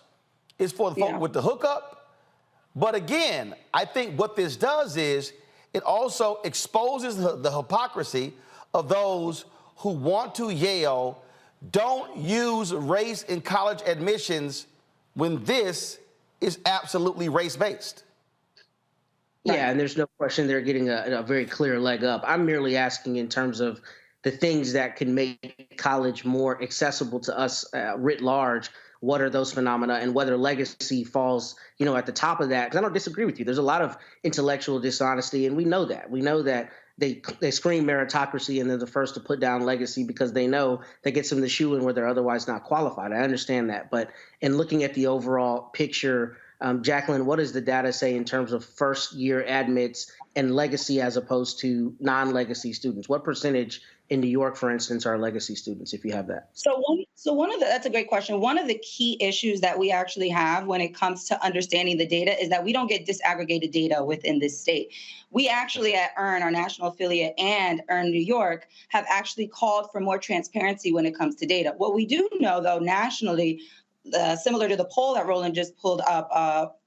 it's for the folk with the hookup. But again, I think what this does is it also exposes the hypocrisy of those who want to yell, don't use race in college admissions when this is absolutely race-based. Yeah, and there's no question they're getting a very clear leg up. I'm merely asking in terms of the things that can make college more accessible to us writ large, what are those phenomena and whether legacy falls, at the top of that. Because I don't disagree with you. There's a lot of intellectual dishonesty, and we know that. We know that they scream meritocracy and they're the first to put down legacy because they know that gets them the shoe in where they're otherwise not qualified. I understand that. But in looking at the overall picture, Jacqueline, what does the data say in terms of first-year admits and legacy as opposed to non-legacy students? What percentage in New York, for instance, are legacy students, if you have that? That's a great question. One of the key issues that we actually have when it comes to understanding the data is that we don't get disaggregated data within this state. We actually at EARN, our national affiliate, and EARN New York have actually called for more transparency when it comes to data. What we do know, though, nationally, similar to the poll that Roland just pulled up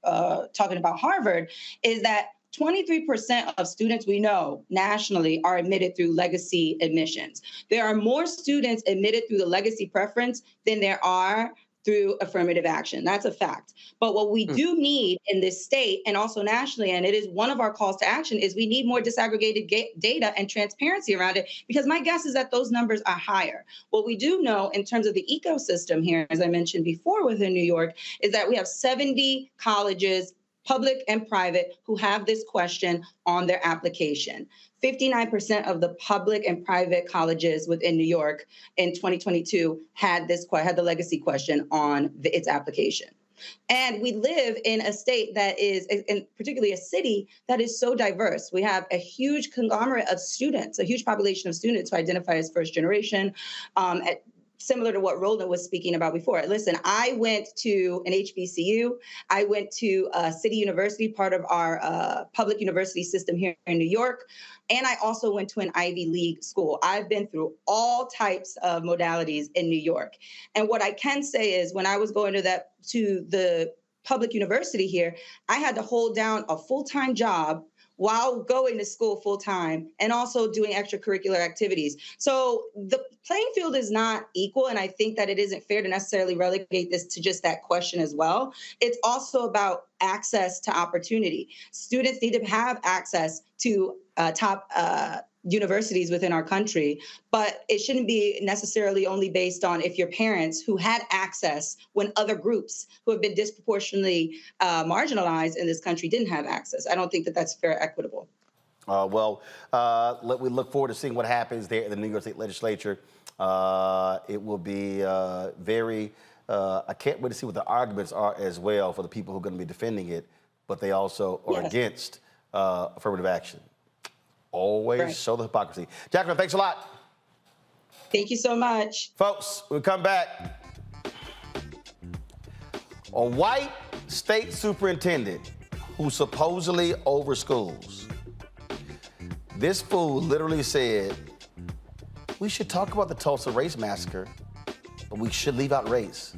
talking about Harvard, is that 23% of students we know nationally are admitted through legacy admissions. There are more students admitted through the legacy preference than there are through affirmative action. That's a fact. But what we do need in this state and also nationally, and it is one of our calls to action, is we need more disaggregated data and transparency around it, because my guess is that those numbers are higher. What we do know in terms of the ecosystem here, as I mentioned before within New York, is that we have 70 colleges, public and private, who have this question on their application. 59% of the public and private colleges within New York in 2022 had the legacy question on its application. And we live in a state that is, and particularly a city that is so diverse. We have a huge conglomerate of students, a huge population of students who identify as first generation, similar to what Roland was speaking about before. Listen, I went to an HBCU. I went to City University, part of our public university system here in New York. And I also went to an Ivy League school. I've been through all types of modalities in New York. And what I can say is when I was going to the public university here, I had to hold down a full-time job while going to school full-time and also doing extracurricular activities. So the playing field is not equal, and I think that it isn't fair to necessarily relegate this to just that question as well. It's also about access to opportunity. Students need to have access to top universities within our country, but it shouldn't be necessarily only based on if your parents who had access when other groups who have been disproportionately marginalized in this country didn't have access. I don't think that that's fair, equitable. We look forward to seeing what happens there in the New York State Legislature. It will be I can't wait to see what the arguments are as well for the people who are going to be defending it, but they also are against affirmative action. Always show the hypocrisy. Jacqueline, thanks a lot. Thank you so much. Folks, we'll come back. A white state superintendent who supposedly overschools. This fool literally said, we should talk about the Tulsa Race Massacre, but we should leave out race.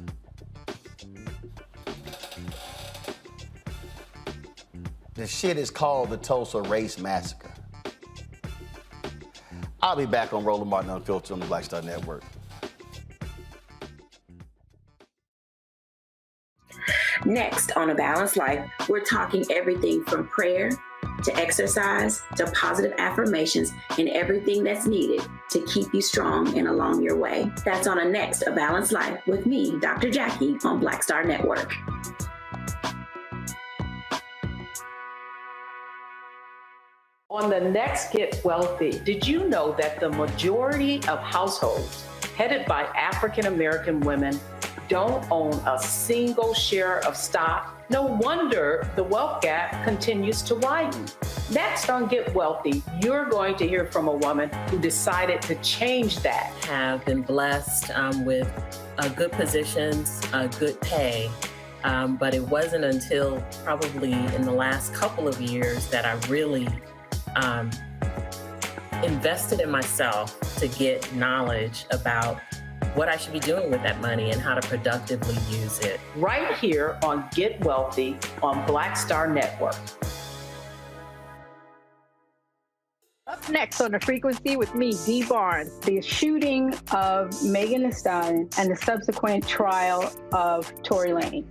The shit is called the Tulsa Race Massacre. I'll be back on Roland Martin Unfiltered on the Black Star Network. Next on A Balanced Life, we're talking everything from prayer to exercise to positive affirmations and everything that's needed to keep you strong and along your way. That's on A Balanced Life with me, Dr. Jackie, on Black Star Network. On the next Get Wealthy, did you know that the majority of households headed by African American women don't own a single share of stock? No wonder the wealth gap continues to widen. Next on Get Wealthy, you're going to hear from a woman who decided to change that. Have been blessed with good positions, good pay. But it wasn't until probably in the last couple of years that I really invested in myself to get knowledge about what I should be doing with that money and how to productively use it. Right here on Get Wealthy on Black Star Network. Up next on The Frequency with me, Dee Barnes, the shooting of Megan Thee Stallion and the subsequent trial of Tory Lanez.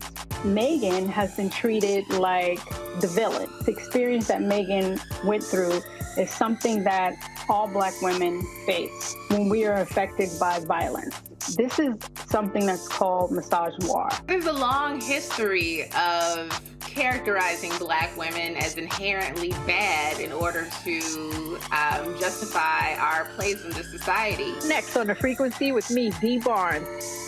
Megan has been treated like the villain. The experience that Megan went through is something that all Black women face when we are affected by violence. This is something that's called misogynoir. There's a long history of characterizing Black women as inherently bad in order to justify our place in the society. Next on The Frequency with me, Dee Barnes.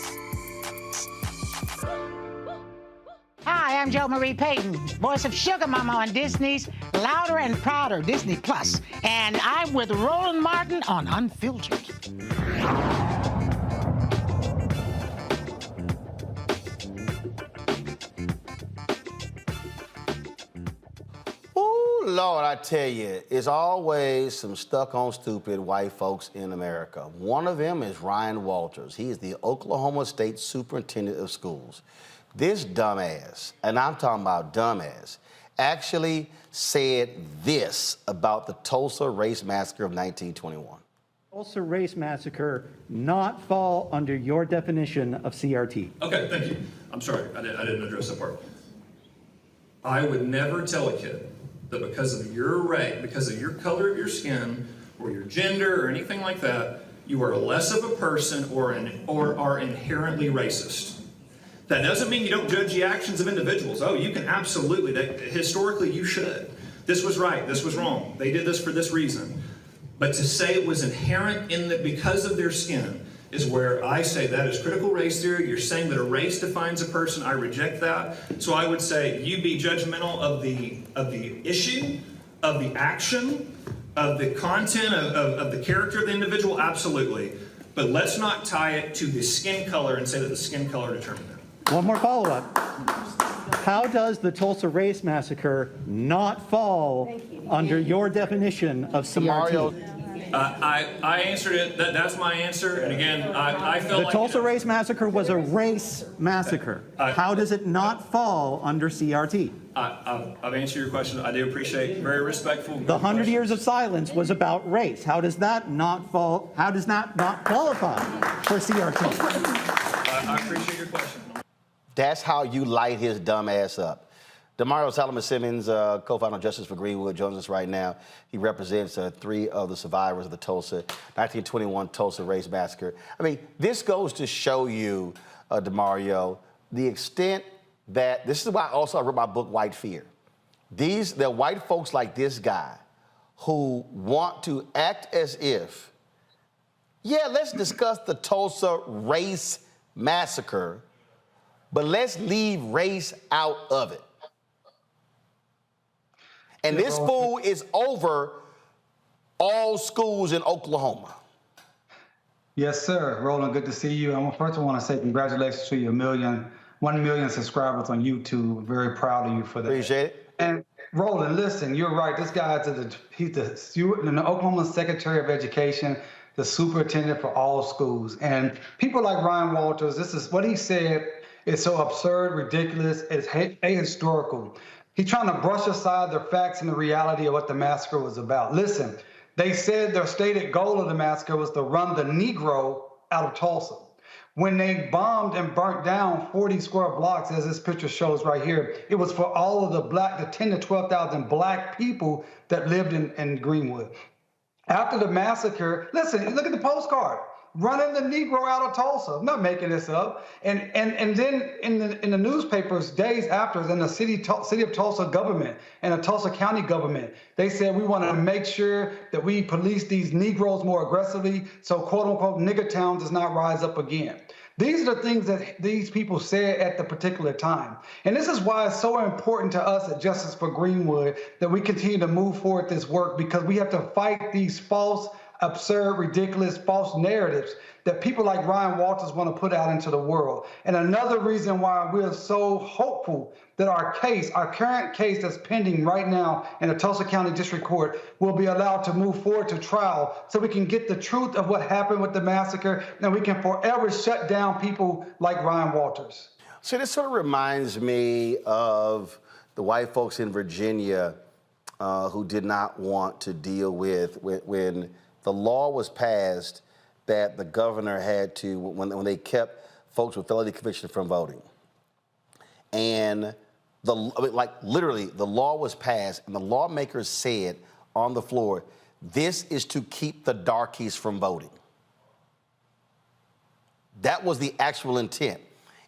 Hi, I'm Jo Marie Payton, voice of Sugar Mama on Disney's Louder and Prouder Disney Plus, and I'm with Roland Martin on Unfiltered. Ooh, Lord, I tell you, it's always some stuck-on stupid white folks in America. One of them is Ryan Walters. He is the Oklahoma State Superintendent of Schools. This dumbass, and I'm talking about dumbass, actually said this about the Tulsa Race Massacre of 1921. Tulsa Race Massacre not fall under your definition of CRT. Okay, thank you. I'm sorry, I didn't address that part. I would never tell a kid that because of your race, because of your color of your skin, or your gender, or anything like that, you are less of a person or are inherently racist. That doesn't mean you don't judge the actions of individuals. Oh, you can absolutely. Historically, you should. This was right. This was wrong. They did this for this reason. But to say it was inherent in that because of their skin is where I say that is critical race theory. You're saying that a race defines a person. I reject that. So I would say you be judgmental of the issue, of the action, of the content, of the character of the individual. Absolutely. But let's not tie it to the skin color and say that the skin color determined it. One more follow-up. How does the Tulsa Race Massacre not fall under your definition of CRT? I answered it. That's my answer. And again, I feel like... The Tulsa Race Massacre was a race massacre. How does it not fall under CRT? I've answered your question. I do appreciate very respectful. The 100 years of silence was about race. How does that not fall? How does that not qualify for CRT? I appreciate your question. That's how you light his dumb ass up. Damario Solomon-Simmons, co-founder of Justice for Greenwood, joins us right now. He represents 3 of the survivors of the 1921 Tulsa Race Massacre. I mean, this goes to show you, Damario, the extent that, this is why also I wrote my book, White Fear. They're white folks like this guy who want to act as if, yeah, let's discuss the Tulsa Race Massacre, but let's leave race out of it. And this fool is over all schools in Oklahoma. Yes, sir. Roland, good to see you. First, I want to say congratulations to your 1 million subscribers on YouTube. Very proud of you for that. Appreciate it. And Roland, listen, you're right. This guy's he's the Oklahoma Secretary of Education, the superintendent for all schools. And people like Ryan Walters, this is what he said. It's so absurd, ridiculous, it's ahistorical. He's trying to brush aside the facts and the reality of what the massacre was about. Listen, they said their stated goal of the massacre was to run the Negro out of Tulsa. When they bombed and burnt down 40 square blocks, as this picture shows right here, it was for all of the 10 to 12,000 Black people that lived in Greenwood. After the massacre, listen, look at the postcard. Running the Negro out of Tulsa. I'm not making this up. And then in the newspapers days after, in the city of Tulsa government and the Tulsa County government, they said we want to make sure that we police these Negroes more aggressively so quote unquote nigger town does not rise up again. These are the things that these people said at the particular time. And this is why it's so important to us at Justice for Greenwood that we continue to move forward this work, because we have to fight these false, absurd, ridiculous, false narratives that people like Ryan Walters want to put out into the world. And another reason why we're so hopeful that our current case that's pending right now in the Tulsa County District Court will be allowed to move forward to trial so we can get the truth of what happened with the massacre and we can forever shut down people like Ryan Walters. So this sort of reminds me of the white folks in Virginia who did not want to deal with when the law was passed that the governor had to, when they kept folks with felony conviction from voting. And literally, the law was passed and the lawmakers said on the floor, this is to keep the darkies from voting. That was the actual intent.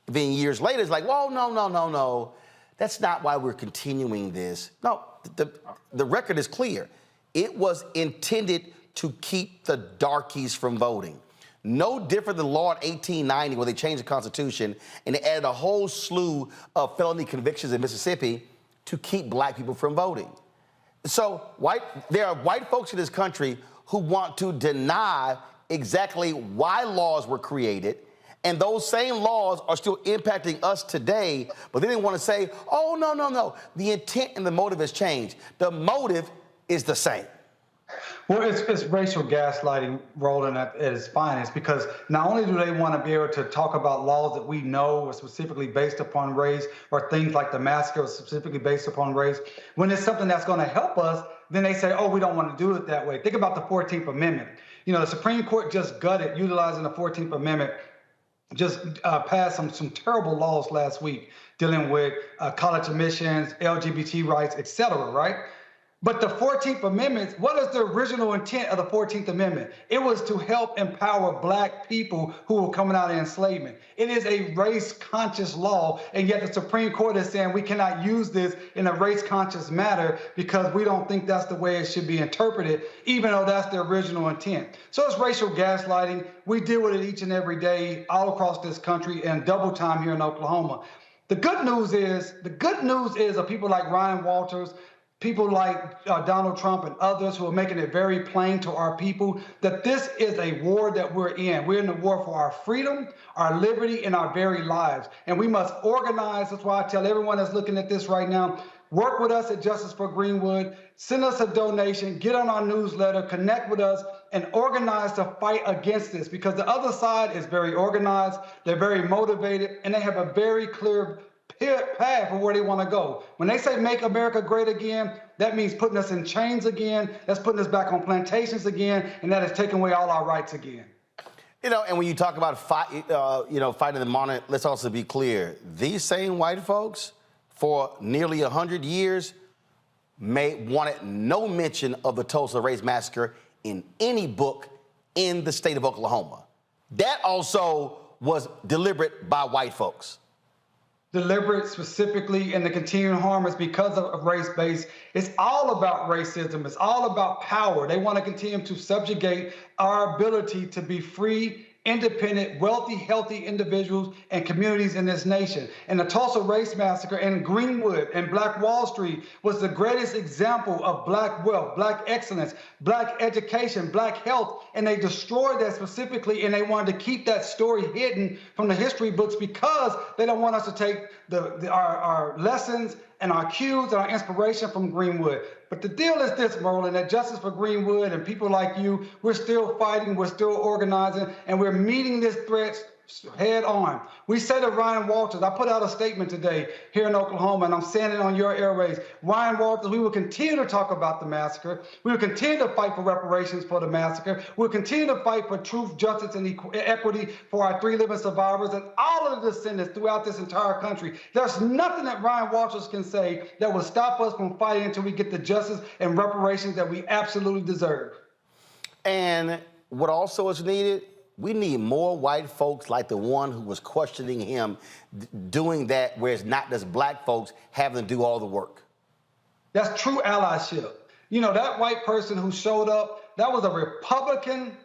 Then years later, it's like, well, no. That's not why we're continuing this. No, the record is clear. It was intended to keep the darkies from voting. No different than the law in 1890 where they changed the Constitution and they added a whole slew of felony convictions in Mississippi to keep black people from voting. So there are white folks in this country who want to deny exactly why laws were created, and those same laws are still impacting us today, but they didn't want to say, oh, no. The intent and the motive has changed. The motive is the same. Well, it's racial gaslighting, Roland, at its finest, because not only do they want to be able to talk about laws that we know are specifically based upon race, or things like the massacre was specifically based upon race, when it's something that's going to help us, then they say, oh, we don't want to do it that way. Think about the 14th Amendment. You know, the Supreme Court just gutted, utilizing the 14th Amendment, just passed some terrible laws last week dealing with college admissions, LGBT rights, et cetera, right? But the 14th Amendment, what is the original intent of the 14th Amendment? It was to help empower black people who were coming out of enslavement. It is a race-conscious law, and yet the Supreme Court is saying we cannot use this in a race-conscious manner because we don't think that's the way it should be interpreted, even though that's the original intent. So it's racial gaslighting. We deal with it each and every day all across this country and double time here in Oklahoma. The good news is of people like Ryan Walters, people like Donald Trump and others who are making it very plain to our people that this is a war that we're in. We're in the war for our freedom, our liberty, and our very lives. And we must organize. That's why I tell everyone that's looking at this right now, work with us at Justice for Greenwood, send us a donation, get on our newsletter, connect with us, and organize to fight against this, because the other side is very organized, they're very motivated, and they have a very clear path for where they want to go. When they say make America great again, that means putting us in chains again, that's putting us back on plantations again, and that is taking away all our rights again. You know, and when you talk about fighting the monarch, let's also be clear. These same white folks, for nearly 100 years, wanted no mention of the Tulsa Race Massacre in any book in the state of Oklahoma. That also was deliberate by white folks. Deliberate specifically, and the continuing harm is because of race-based. It's all about racism. It's all about power. They want to continue to subjugate our ability to be free, independent, wealthy, healthy individuals and communities in this nation. And the Tulsa Race Massacre and Greenwood and Black Wall Street was the greatest example of black wealth, black excellence, black education, black health, and they destroyed that specifically, and they wanted to keep that story hidden from the history books because they don't want us to take our lessons and our cues and our inspiration from Greenwood. But the deal is this, Roland, that Justice for Greenwood and people like you, we're still fighting, we're still organizing, and we're meeting this threat head on. We say to Ryan Walters, I put out a statement today here in Oklahoma, and I'm saying it on your airways. Ryan Walters, we will continue to talk about the massacre. We will continue to fight for reparations for the massacre. We'll continue to fight for truth, justice, and equity for our 3 living survivors and all of the descendants throughout this entire country. There's nothing that Ryan Walters can say that will stop us from fighting until we get the justice and reparations that we absolutely deserve. And what also is needed, we need more white folks like the one who was questioning him doing that, where it's not just black folks having to do all the work. That's true allyship. You know, that white person who showed up, that was a Republican,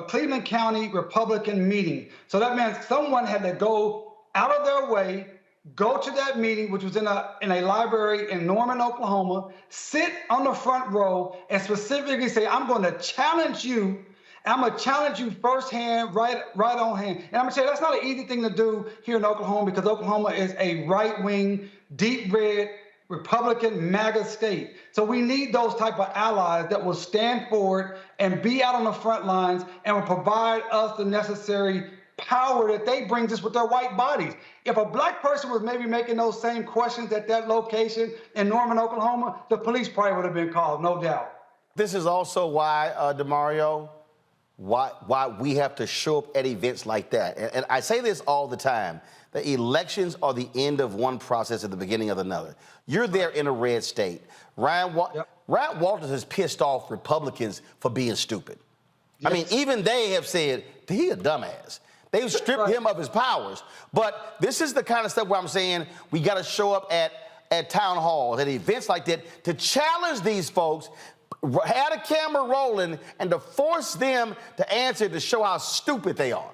Cleveland County Republican meeting. So that means someone had to go out of their way, go to that meeting, which was in a library in Norman, Oklahoma, sit on the front row and specifically say, I'm going to challenge you. I'm going to challenge you firsthand, right on hand. And I'm going to say that's not an easy thing to do here in Oklahoma, because Oklahoma is a right-wing, deep red, Republican MAGA state. So we need those type of allies that will stand forward and be out on the front lines and will provide us the necessary power that they bring just with their white bodies. If a black person was maybe making those same questions at that location in Norman, Oklahoma, the police probably would have been called, no doubt. This is also why, Damario, why we have to show up at events like that. And I say this all the time, that elections are the end of one process at the beginning of another. You're there in a red state. Ryan Walters has pissed off Republicans for being stupid. Yes. I mean, even they have said, he a dumbass. They've stripped him of his powers. But this is the kind of stuff where I'm saying we got to show up at town halls, at events like that, to challenge these folks, had a camera rolling, and to force them to answer, to show how stupid they are.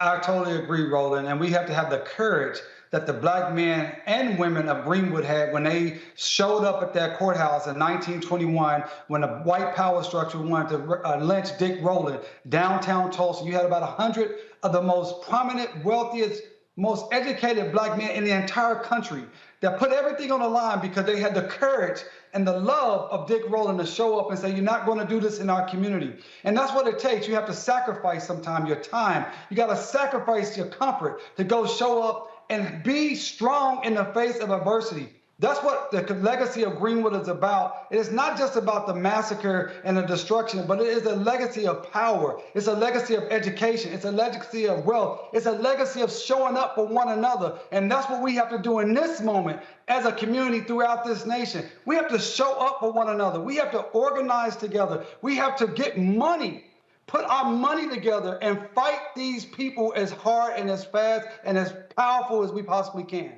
I totally agree, Roland. And we have to have the courage that the black men and women of Greenwood had when they showed up at that courthouse in 1921, when the white power structure wanted to lynch Dick Rowland downtown Tulsa. You had about 100 of the most prominent, wealthiest, most educated black men in the entire country that put everything on the line because they had the courage and the love of Dick Rowland to show up and say, you're not going to do this in our community. And that's what it takes. You have to sacrifice sometimes your time. You got to sacrifice your comfort to go show up and be strong in the face of adversity. That's what the legacy of Greenwood is about. It is not just about the massacre and the destruction, but it is a legacy of power. It's a legacy of education. It's a legacy of wealth. It's a legacy of showing up for one another. And that's what we have to do in this moment as a community throughout this nation. We have to show up for one another. We have to organize together. We have to get money, put our money together and fight these people as hard and as fast and as powerful as we possibly can.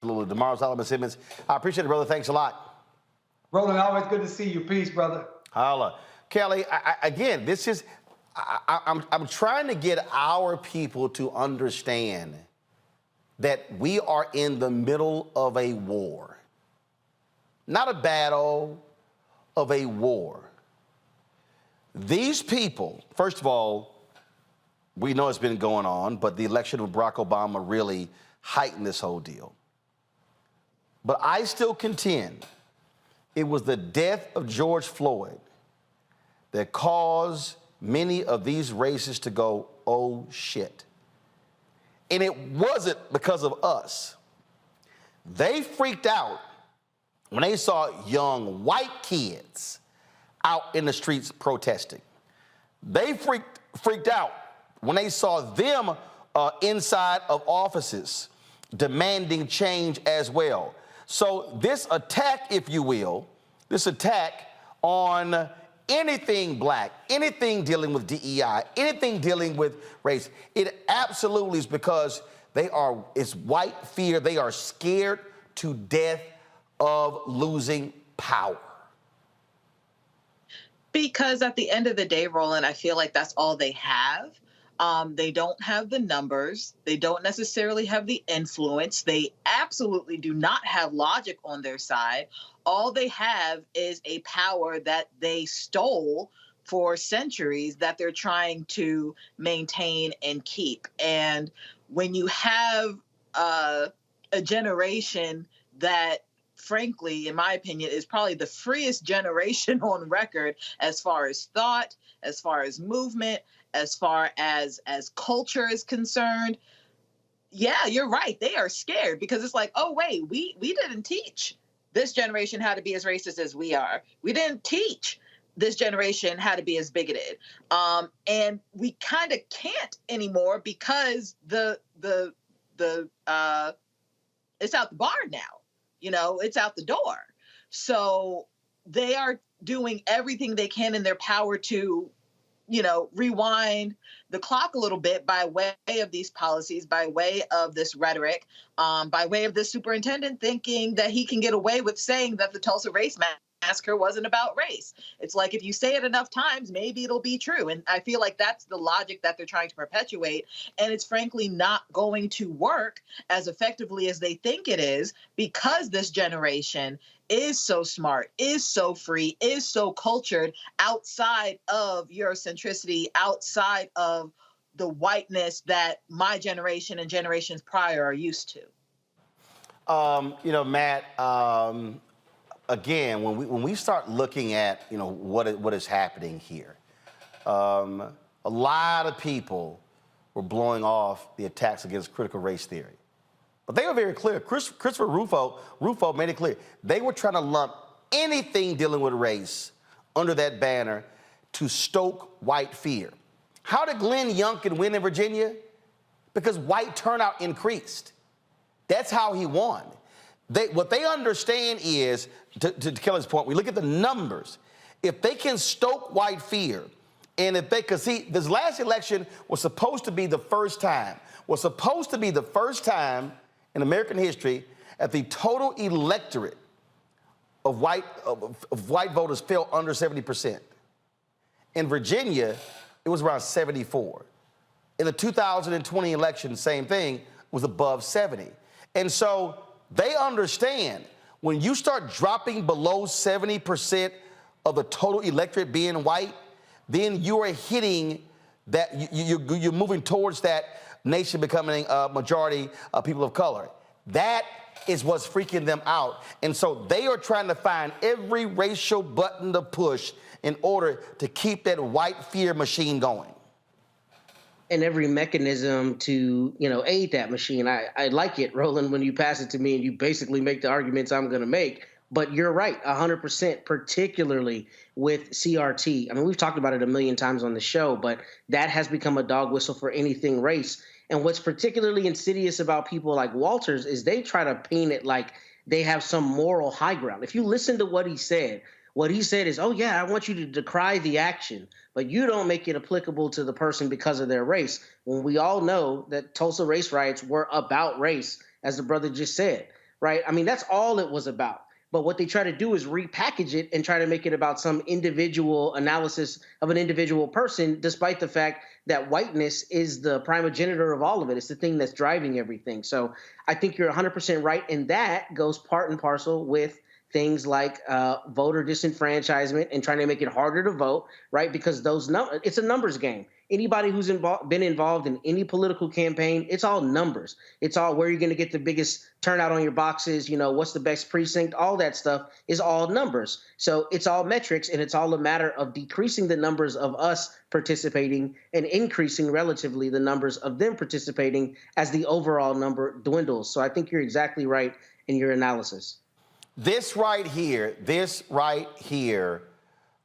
Absolutely. Damario Solomon-Simmons, I appreciate it, brother. Thanks a lot. Roland, always good to see you. Peace, brother. Holla. Kelly, again, this is, I'm trying to get our people to understand that we are in the middle of a war. Not a battle, of a war. These people, first of all, we know it's been going on, but the election of Barack Obama really heightened this whole deal. But I still contend it was the death of George Floyd that caused many of these racists to go, oh shit. And it wasn't because of us. They freaked out when they saw young white kids out in the streets protesting. They freaked out when they saw them inside of offices demanding change as well. So this attack, if you will, this attack on anything black, anything dealing with DEI, anything dealing with race, it absolutely is because it's white fear. They are scared to death of losing power. Because at the end of the day, Roland, I feel like that's all they have. They don't have the numbers. They don't necessarily have the influence. They absolutely do not have logic on their side. All they have is a power that they stole for centuries that they're trying to maintain and keep. And when you have a generation that, frankly, in my opinion, is probably the freest generation on record as far as thought, as far as movement, as far as culture is concerned, yeah, you're right. They are scared because it's like, oh, wait, we didn't teach this generation how to be as racist as we are. We didn't teach this generation how to be as bigoted. And we kind of can't anymore because it's out the bar now. You know, it's out the door. So they are doing everything they can in their power to, you know, rewind the clock a little bit by way of these policies, by way of this rhetoric, by way of this superintendent thinking that he can get away with saying that the Tulsa Race Massacre wasn't about race. It's like, if you say it enough times, maybe it'll be true. And I feel like that's the logic that they're trying to perpetuate. And it's frankly not going to work as effectively as they think it is, because this generation is so smart, is so free, is so cultured outside of Eurocentricity, outside of the whiteness that my generation and generations prior are used to. You know, Matt, again, when we start looking at, you know, what is happening here, a lot of people were blowing off the attacks against critical race theory. But they were very clear. Christopher Rufo made it clear. They were trying to lump anything dealing with race under that banner to stoke white fear. How did Glenn Youngkin win in Virginia? Because white turnout increased. That's how he won. What they understand is, to Kelly's point, we look at the numbers. If they can stoke white fear And if they could see, this last election was supposed to be the first time in American history that the total electorate of white voters fell under 70%. In Virginia, it was around 74. In the 2020 election, same thing, was above 70. And so they understand when you start dropping below 70% of the total electorate being white, then you are hitting that, you're moving towards that nation becoming a majority of people of color. That is what's freaking them out. And so they are trying to find every racial button to push in order to keep that white fear machine going. And every mechanism to, aid that machine. I like it, Roland, when you pass it to me and you basically make the arguments I'm going to make. But you're right, 100%, particularly with CRT. I mean, we've talked about it a million times on the show, but that has become a dog whistle for anything race. And what's particularly insidious about people like Walters is they try to paint it like they have some moral high ground. If you listen to what he said is, oh, yeah, I want you to decry the action, but you don't make it applicable to the person because of their race. When we all know that Tulsa race riots were about race, as the brother just said, right? I mean, that's all it was about. But what they try to do is repackage it and try to make it about some individual analysis of an individual person, despite the fact that whiteness is the primogenitor of all of it. It's the thing that's driving everything. So I think you're 100% right. And that goes part and parcel with things like voter disenfranchisement and trying to make it harder to vote, right? Because it's a numbers game. Anybody who's been involved in any political campaign, it's all numbers. It's all where you're going to get the biggest turnout on your boxes, what's the best precinct, all that stuff is all numbers. So it's all metrics, and it's all a matter of decreasing the numbers of us participating and increasing relatively the numbers of them participating as the overall number dwindles. So I think you're exactly right in your analysis. This right here,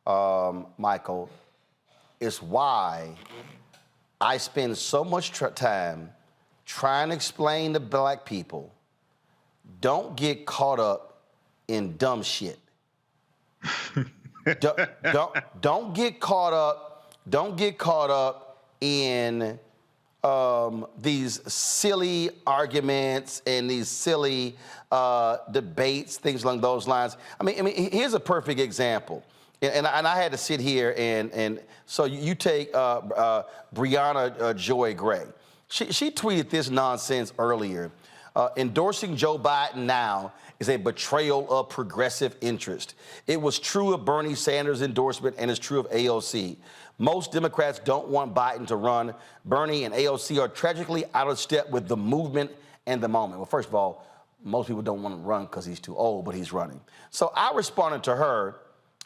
Michael, is why I spend so much time trying to explain to black people, don't get caught up in dumb shit. Don't get caught up in these silly arguments and these silly debates, things along those lines. I mean, here's a perfect example. And I had to sit here and so you take Breonna Joy Gray. She tweeted this nonsense earlier. Endorsing Joe Biden now is a betrayal of progressive interest. It was true of Bernie Sanders' endorsement and is true of AOC. Most Democrats don't want Biden to run. Bernie and AOC are tragically out of step with the movement and the moment. Well, first of all, most people don't want to run because he's too old, but he's running. So I responded to her.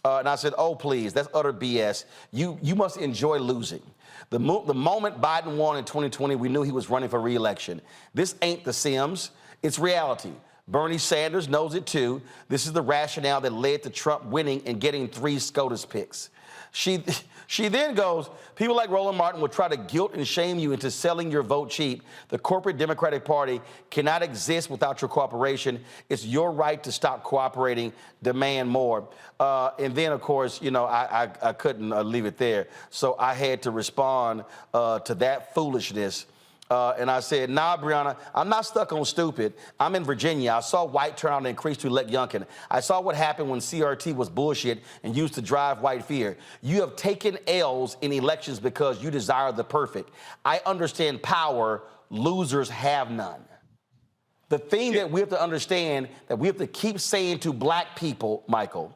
And I said, oh, please, that's utter BS. You must enjoy losing. The moment Biden won in 2020, we knew he was running for re-election. This ain't The Sims. It's reality. Bernie Sanders knows it, too. This is the rationale that led to Trump winning and getting 3 SCOTUS picks. She then goes, people like Roland Martin will try to guilt and shame you into selling your vote cheap. The corporate Democratic Party cannot exist without your cooperation. It's your right to stop cooperating, demand more. And then, of course, I couldn't leave it there. So I had to respond to that foolishness. And I said, nah, Breonna, I'm not stuck on stupid. I'm in Virginia. I saw white turnout increase to elect Youngkin. I saw what happened when CRT was bullshit and used to drive white fear. You have taken L's in elections because you desire the perfect. I understand power. Losers have none. The thing that we have to understand, that we have to keep saying to black people, Michael,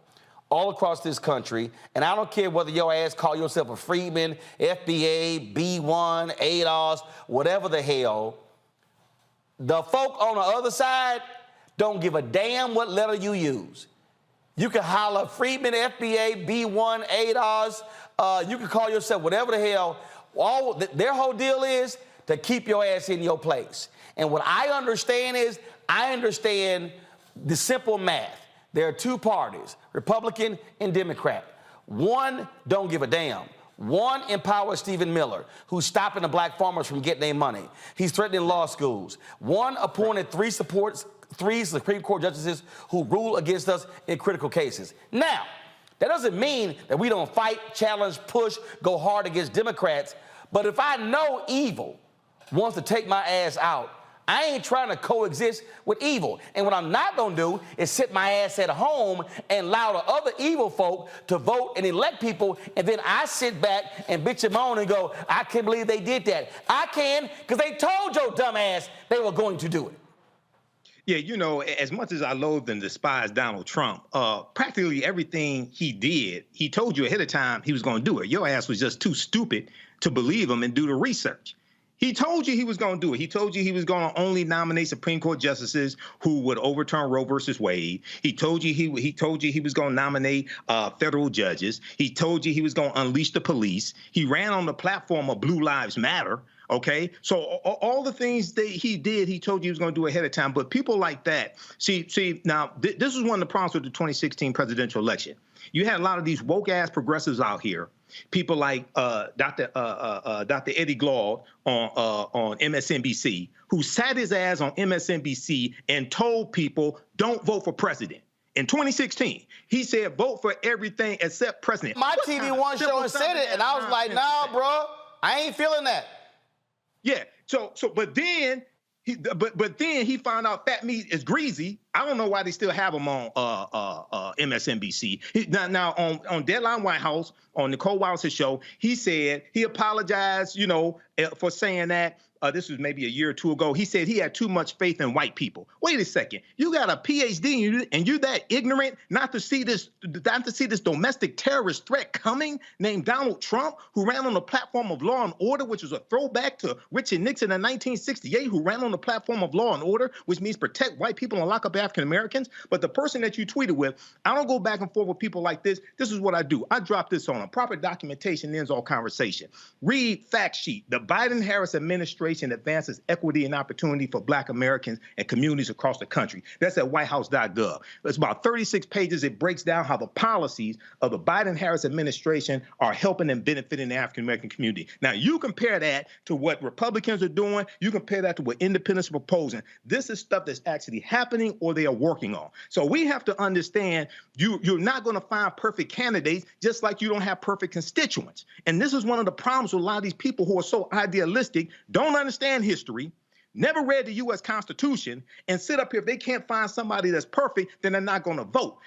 all across this country, and I don't care whether your ass call yourself a Freedman, FBA, B1, ADOS, whatever the hell, the folk on the other side don't give a damn what letter you use. You can holler Freedman, FBA, B1, ADOS, you can call yourself whatever the hell. Their whole deal is to keep your ass in your place. And what I understand is, I understand the simple math. There are 2 parties, Republican and Democrat. One don't give a damn. One empowers Stephen Miller, who's stopping the black farmers from getting their money. He's threatening law schools. One appointed 3 Supreme Court justices who rule against us in critical cases. Now, That doesn't mean that we don't fight, challenge, push, go hard against Democrats. But if I know evil wants to take my ass out, I ain't trying to coexist with evil. And what I'm not going to do is sit my ass at home and allow the other evil folk to vote and elect people, and then I sit back and bitch and moan and go, I can't believe they did that. I can, because they told your dumb ass they were going to do it. Yeah, you know, as much as I loathe and despise Donald Trump, practically everything he did, he told you ahead of time he was going to do it. Your ass was just too stupid to believe him and do the research. He told you he was going to do it. He told you he was going to only nominate Supreme Court justices who would overturn Roe versus Wade. He told you he was going to nominate federal judges. He told you he was going to unleash the police. He ran on the platform of Blue Lives Matter. Okay, so all the things that he did, he told you he was going to do ahead of time. But people like that, see now, this is one of the problems with the 2016 presidential election. You had a lot of these woke ass progressives out here. People like Dr. Eddie Glaude on MSNBC, who sat his ass on MSNBC and told people, don't vote for president. In 2016, he said, vote for everything except president. My TV One show said it, and I was like, nah, bro, I ain't feeling that. Yeah, but then he found out fat meat is greasy. I don't know why they still have him on MSNBC. Now on Deadline White House, on Nicole Wallace's show, he said he apologized, you know, for saying that. This was maybe a year or two ago. He said he had too much faith in white people. Wait a second. You got a PhD and you're that ignorant not to see this domestic terrorist threat coming named Donald Trump, who ran on the platform of Law and Order, which was a throwback to Richard Nixon in 1968, who ran on the platform of Law and Order, which means protect white people and lock up African Americans. But the person that you tweeted with, I don't go back and forth with people like this. This is what I do. I drop this on them. Proper documentation ends all conversation. Read fact sheet. The Biden-Harris administration advances equity and opportunity for Black Americans and communities across the country. That's at whitehouse.gov. It's about 36 pages. It breaks down how the policies of the Biden-Harris administration are helping and benefiting the African American community. Now, you compare that to what Republicans are doing. You compare that to what independents are proposing. This is stuff that's actually happening or they are working on. So we have to understand you're not going to find perfect candidates, just like you don't have perfect constituents. And this is one of the problems with a lot of these people who are so idealistic, don't understand history, never read the U.S. Constitution, and sit up here. If they can't find somebody that's perfect, then they're not going to vote.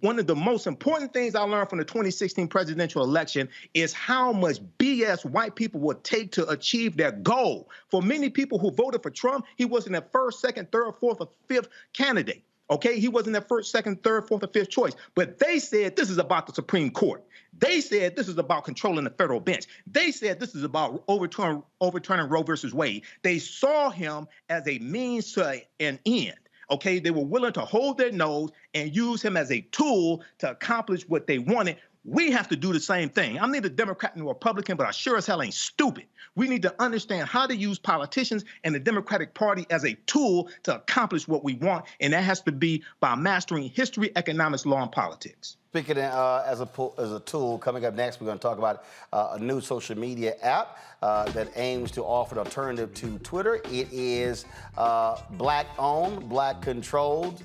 One of the most important things I learned from the 2016 presidential election is how much BS white people would take to achieve their goal. For many people who voted for Trump, he wasn't their first, second, third, fourth, or fifth candidate. Okay, he wasn't their first, second, third, fourth, or fifth choice. But they said this is about the Supreme Court. They said this is about controlling the federal bench. They said this is about overturning Roe versus Wade. They saw him as a means to an end. Okay, they were willing to hold their nose and use him as a tool to accomplish what they wanted. We have to do the same thing. I'm neither Democrat nor Republican, but I sure as hell ain't stupid. We need to understand how to use politicians and the Democratic Party as a tool to accomplish what we want, and that has to be by mastering history, economics, law, and politics. Speaking as a tool, coming up next, we're going to talk about a new social media app that aims to offer an alternative to Twitter. It is Black-owned, Black-controlled.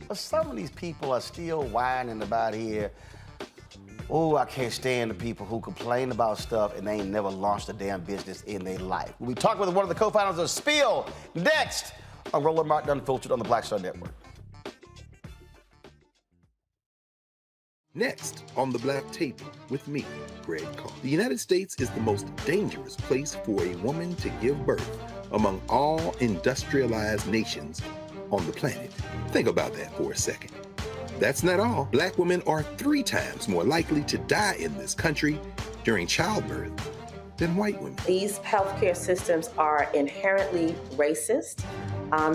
But some of these people are still whining about here. Oh, I can't stand the people who complain about stuff and they ain't never launched a damn business in their life. We'll be talking with one of the co-founders of Spill next on Roland Martin Unfiltered on the Black Star Network. Next on The Black Table with me, Greg Cole. The United States is the most dangerous place for a woman to give birth among all industrialized nations on the planet. Think about that for a second. That's not all. Black women are 3 times more likely to die in this country during childbirth than white women. These healthcare systems are inherently racist.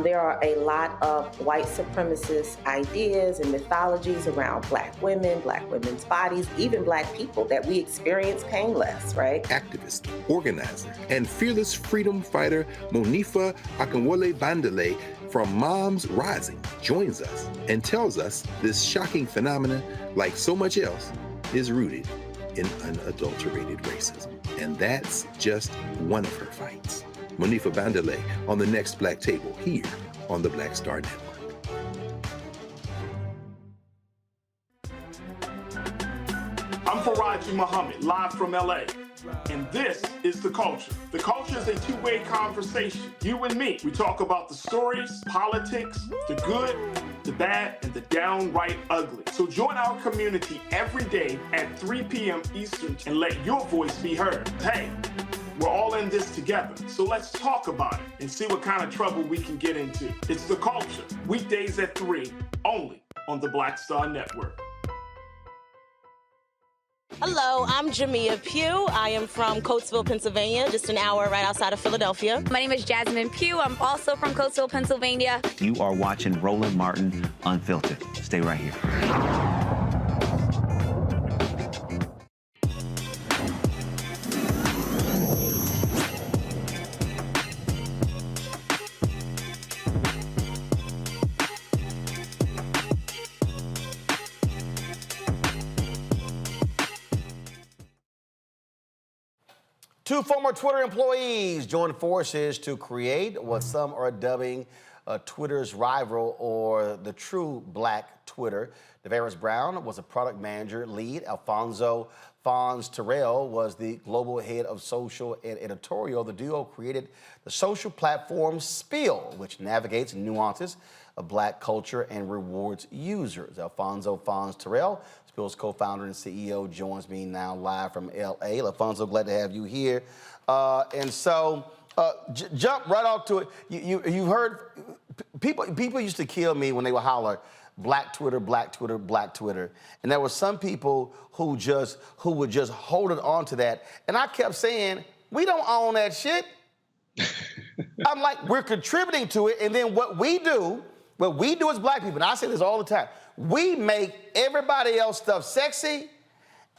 There are a lot of white supremacist ideas and mythologies around Black women's bodies, even Black people, that we experience pain less, right? Activist, organizer, and fearless freedom fighter Monifa Akinwole-Bandele from Moms Rising joins us and tells us this shocking phenomenon, like so much else, is rooted in unadulterated racism. And that's just one of her fights. Monifa Bandele on the next Black Table here on the Black Star Network. I'm Faraji Muhammad, live from LA. And this is The Culture. The Culture is a two-way conversation. You and me. We talk about the stories, politics, the good, the bad, and the downright ugly. So join our community every day at 3 p.m. Eastern and let your voice be heard. Hey, we're all in this together. So let's talk about it and see what kind of trouble we can get into. It's The Culture, weekdays at 3, only on the Black Star Network. Hello, I'm Jamia Pugh. I am from Coatesville, Pennsylvania, just an hour right outside of Philadelphia. My name is Jasmine Pugh. I'm also from Coatesville, Pennsylvania. You are watching Roland Martin Unfiltered. Stay right here. Two former Twitter employees joined forces to create what some are dubbing Twitter's rival, or the true Black Twitter. Davaris Brown was a product manager lead. Alfonso Fons Terrell was the global head of social and editorial. The duo created the social platform Spill, which navigates nuances of Black culture and rewards users. Alfonso Fons Terrell, Spill's co-founder and CEO, joins me now live from L.A. Alfonso, glad to have you here. Jump right off to it. You've heard people used to kill me when they would holler, Black Twitter, Black Twitter, Black Twitter. And there were some people who would just hold it on to that. And I kept saying, we don't own that shit. I'm like, we're contributing to it. And then what we do as Black people, and I say this all the time, we make everybody else stuff sexy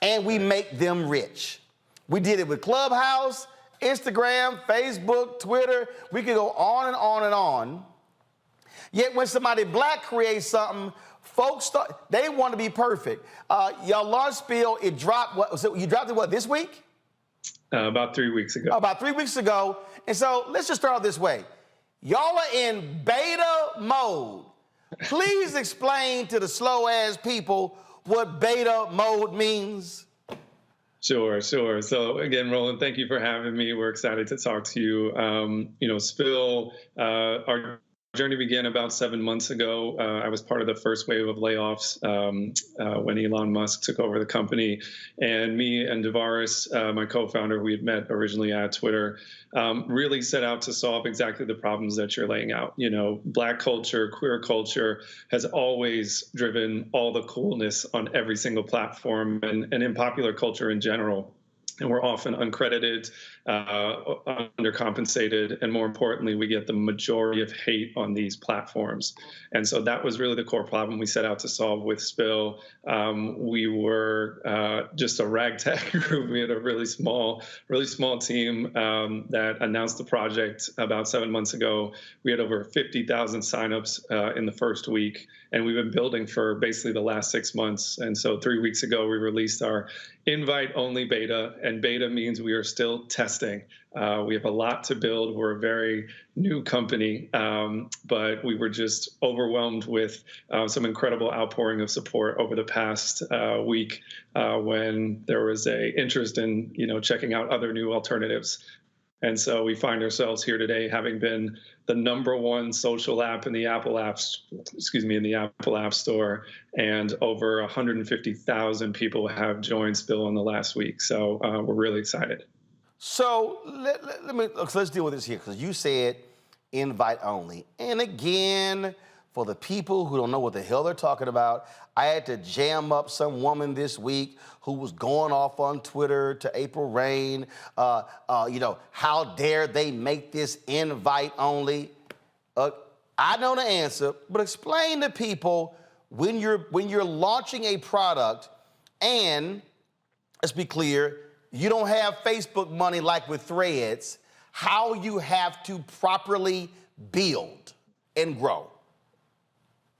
and we make them rich. We did it with Clubhouse, Instagram, Facebook, Twitter. We could go on and on and on. Yet when somebody Black creates something, folks they want to be perfect. Y'all launched Spill, it dropped, so you dropped it this week? About 3 weeks ago. About 3 weeks ago. And so let's just start out this way. Y'all are in beta mode. Please explain to the slow-ass people what beta mode means. Sure. So again, Roland, thank you for having me. We're excited to talk to you. Spill, our journey began about 7 months ago. I was part of the first wave of layoffs when Elon Musk took over the company. And me and Davaris, my co-founder, we had met originally at Twitter, really set out to solve exactly the problems that you're laying out. Black culture, queer culture has always driven all the coolness on every single platform and in popular culture in general. And we're often uncredited, undercompensated, and more importantly, we get the majority of hate on these platforms. And so that was really the core problem we set out to solve with Spill. We were just a ragtag group. We had a really small team that announced the project about 7 months ago. We had over 50,000 signups in the first week, and we've been building for basically the last 6 months. And so 3 weeks ago, we released our invite-only beta, and beta means we are still testing. We have a lot to build. We're a very new company, but we were just overwhelmed with some incredible outpouring of support over the past week when there was an interest in checking out other new alternatives. And so we find ourselves here today, having been the #1 social app in the Apple App Store, and over 150,000 people have joined Spill in the last week. So we're really excited. So let's deal with this here, because you said invite only. And again, for the people who don't know what the hell they're talking about, I had to jam up some woman this week who was going off on Twitter to April Rain. How dare they make this invite only? I know the answer, but explain to people when you're launching a product, and let's be clear, you don't have Facebook money like with Threads, how you have to properly build and grow.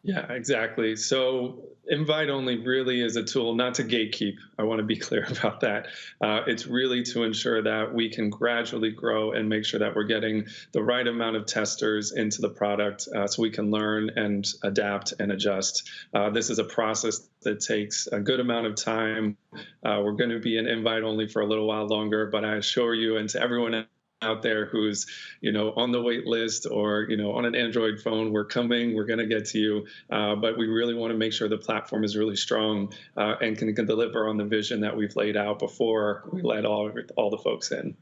Yeah, exactly. So invite only really is a tool not to gatekeep. I want to be clear about that. It's really to ensure that we can gradually grow and make sure that we're getting the right amount of testers into the product so we can learn and adapt and adjust. This is a process that takes a good amount of time. We're going to be an invite only for a little while longer, but I assure you, and to everyone out there who's, on the wait list or, on an Android phone, we're coming, we're going to get to you. But we really want to make sure the platform is really strong and can deliver on the vision that we've laid out before we let all the folks in.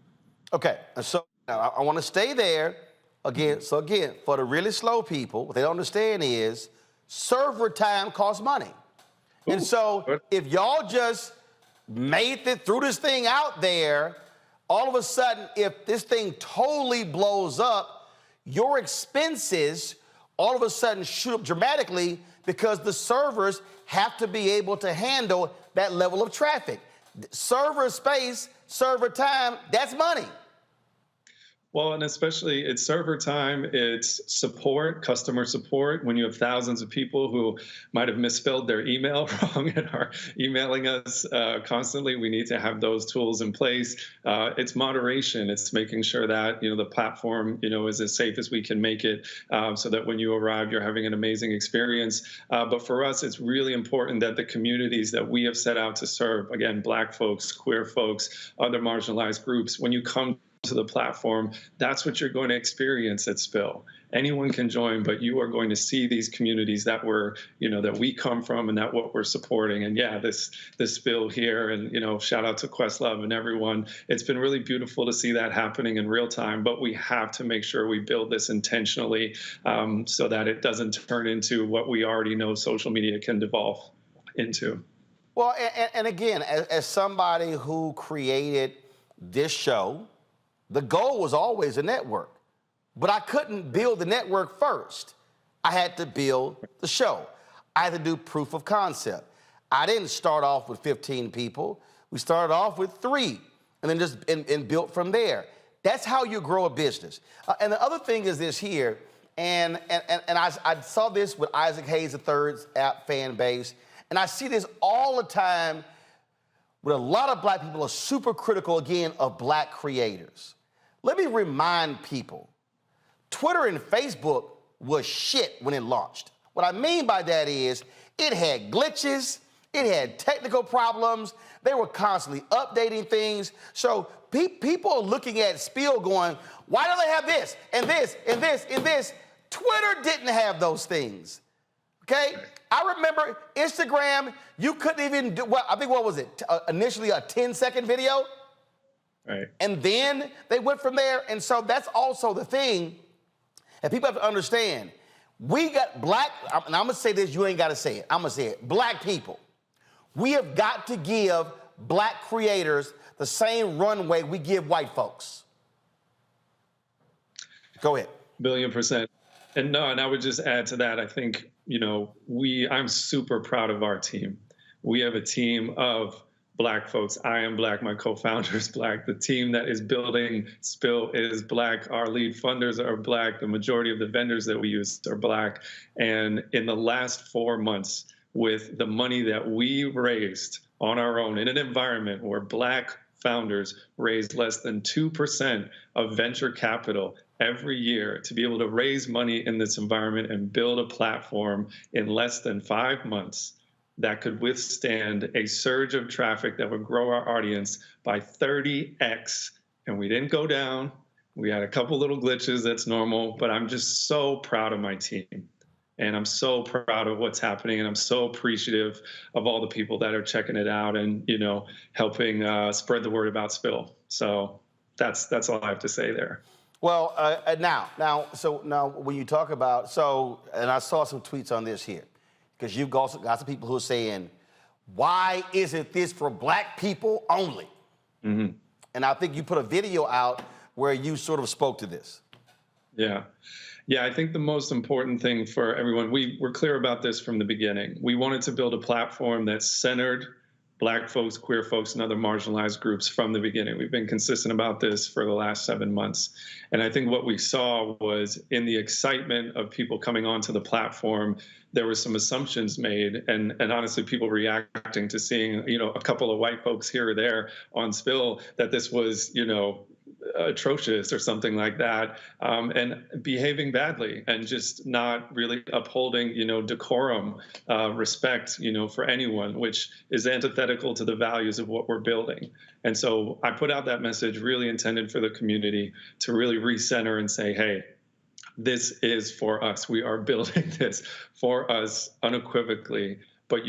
Okay, so now I want to stay there again. So again, for the really slow people, what they don't understand is server time costs money. And so if y'all just made it through this thing out there, all of a sudden, if this thing totally blows up, your expenses all of a sudden shoot up dramatically because the servers have to be able to handle that level of traffic. Server space, server time, that's money. Well, and especially it's server time, it's support, customer support. When you have thousands of people who might have misspelled their email wrong and are emailing us constantly, we need to have those tools in place. It's moderation. It's making sure that, the platform, is as safe as we can make it so that when you arrive, you're having an amazing experience. But for us, it's really important that the communities that we have set out to serve, again, Black folks, queer folks, other marginalized groups, when you come to the platform, that's what you're going to experience at Spill. Anyone can join, but you are going to see these communities that that we come from and that what we're supporting. And yeah, this Spill here, and shout out to Questlove and everyone. It's been really beautiful to see that happening in real time, but we have to make sure we build this intentionally so that it doesn't turn into what we already know social media can devolve into. Well, and again, as somebody who created this show, the goal was always a network, but I couldn't build the network first. I had to build the show. I had to do proof of concept. I didn't start off with 15 people. We started off with 3 and then just and built from there. That's how you grow a business. And the other thing is this here, and I saw this with Isaac Hayes III's app fan base, and I see this all the time where a lot of Black people are super critical, again, of Black creators. Let me remind people, Twitter and Facebook was shit when it launched. What I mean by that is it had glitches, it had technical problems, they were constantly updating things. So people are looking at Spill going, why do they have this and this and this and this? Twitter didn't have those things, okay? I remember Instagram, you couldn't even do, I think what was it, initially a 10-second video? Right. And then they went from there. And so that's also the thing that people have to understand. We got Black, and I'm going to say this, you ain't got to say it. I'm going to say it. Black people, we have got to give Black creators the same runway we give white folks. Go ahead. $1,000,000,000%. And I would just add to that, I think, I'm super proud of our team. We have a team of Black folks. I am Black. My co-founder is Black. The team that is building Spill is Black. Our lead funders are Black. The majority of the vendors that we use are Black. And in the last 4 months, with the money that we raised on our own in an environment where Black founders raise less than 2% of venture capital every year, to be able to raise money in this environment and build a platform in less than 5 months that could withstand a surge of traffic that would grow our audience by 30x. And we didn't go down. We had a couple little glitches, that's normal, but I'm just so proud of my team. And I'm so proud of what's happening. And I'm so appreciative of all the people that are checking it out and, helping spread the word about Spill. So that's all I have to say there. Well, now when you talk about, and I saw some tweets on this here, because you've also got some people who are saying, why isn't this for Black people only? Mm-hmm. And I think you put a video out where you sort of spoke to this. Yeah, I think the most important thing for everyone, we were clear about this from the beginning. We wanted to build a platform that's centered Black folks, queer folks, and other marginalized groups from the beginning. We've been consistent about this for the last 7 months. And I think what we saw was in the excitement of people coming onto the platform, there were some assumptions made, and honestly, people reacting to seeing, a couple of white folks here or there on Spill, that this was, atrocious or something like that, and behaving badly and just not really upholding, decorum, respect, for anyone, which is antithetical to the values of what we're building. And so I put out that message really intended for the community to really recenter and say, hey, this is for us. We are building this for us unequivocally, but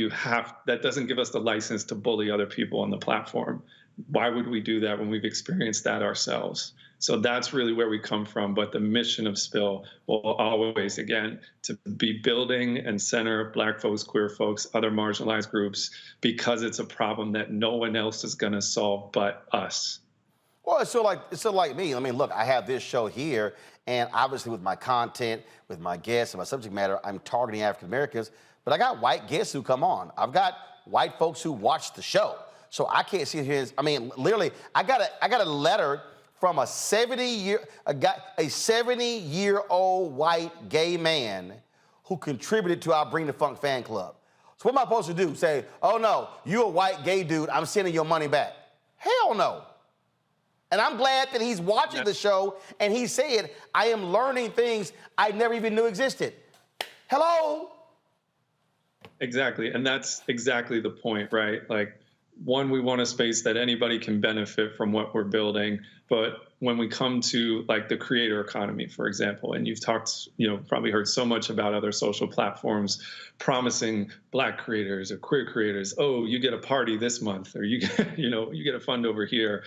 that doesn't give us the license to bully other people on the platform. Why would we do that when we've experienced that ourselves? So that's really where we come from. But the mission of Spill will always, again, to be building and center Black folks, queer folks, other marginalized groups, because it's a problem that no one else is going to solve but us. Well, it's sort of like me. I mean, look, I have this show here, and obviously with my content, with my guests and my subject matter, I'm targeting African Americans, but I got white guests who come on. I've got white folks who watch the show. So I can't sit here. I mean, literally, I got a letter from a 70-year-old white gay man who contributed to our Bring the Funk fan club. So what am I supposed to do? Say, oh no, you a white gay dude, I'm sending your money back. Hell no. And I'm glad that he's watching the show and he said, I am learning things I never even knew existed. Hello? Exactly, and that's exactly the point, right? Like, one, we want a space that anybody can benefit from what we're building. But when we come to like the creator economy, for example, and you've talked, probably heard so much about other social platforms promising Black creators or queer creators, oh, you get a party this month, or you get, you get a fund over here.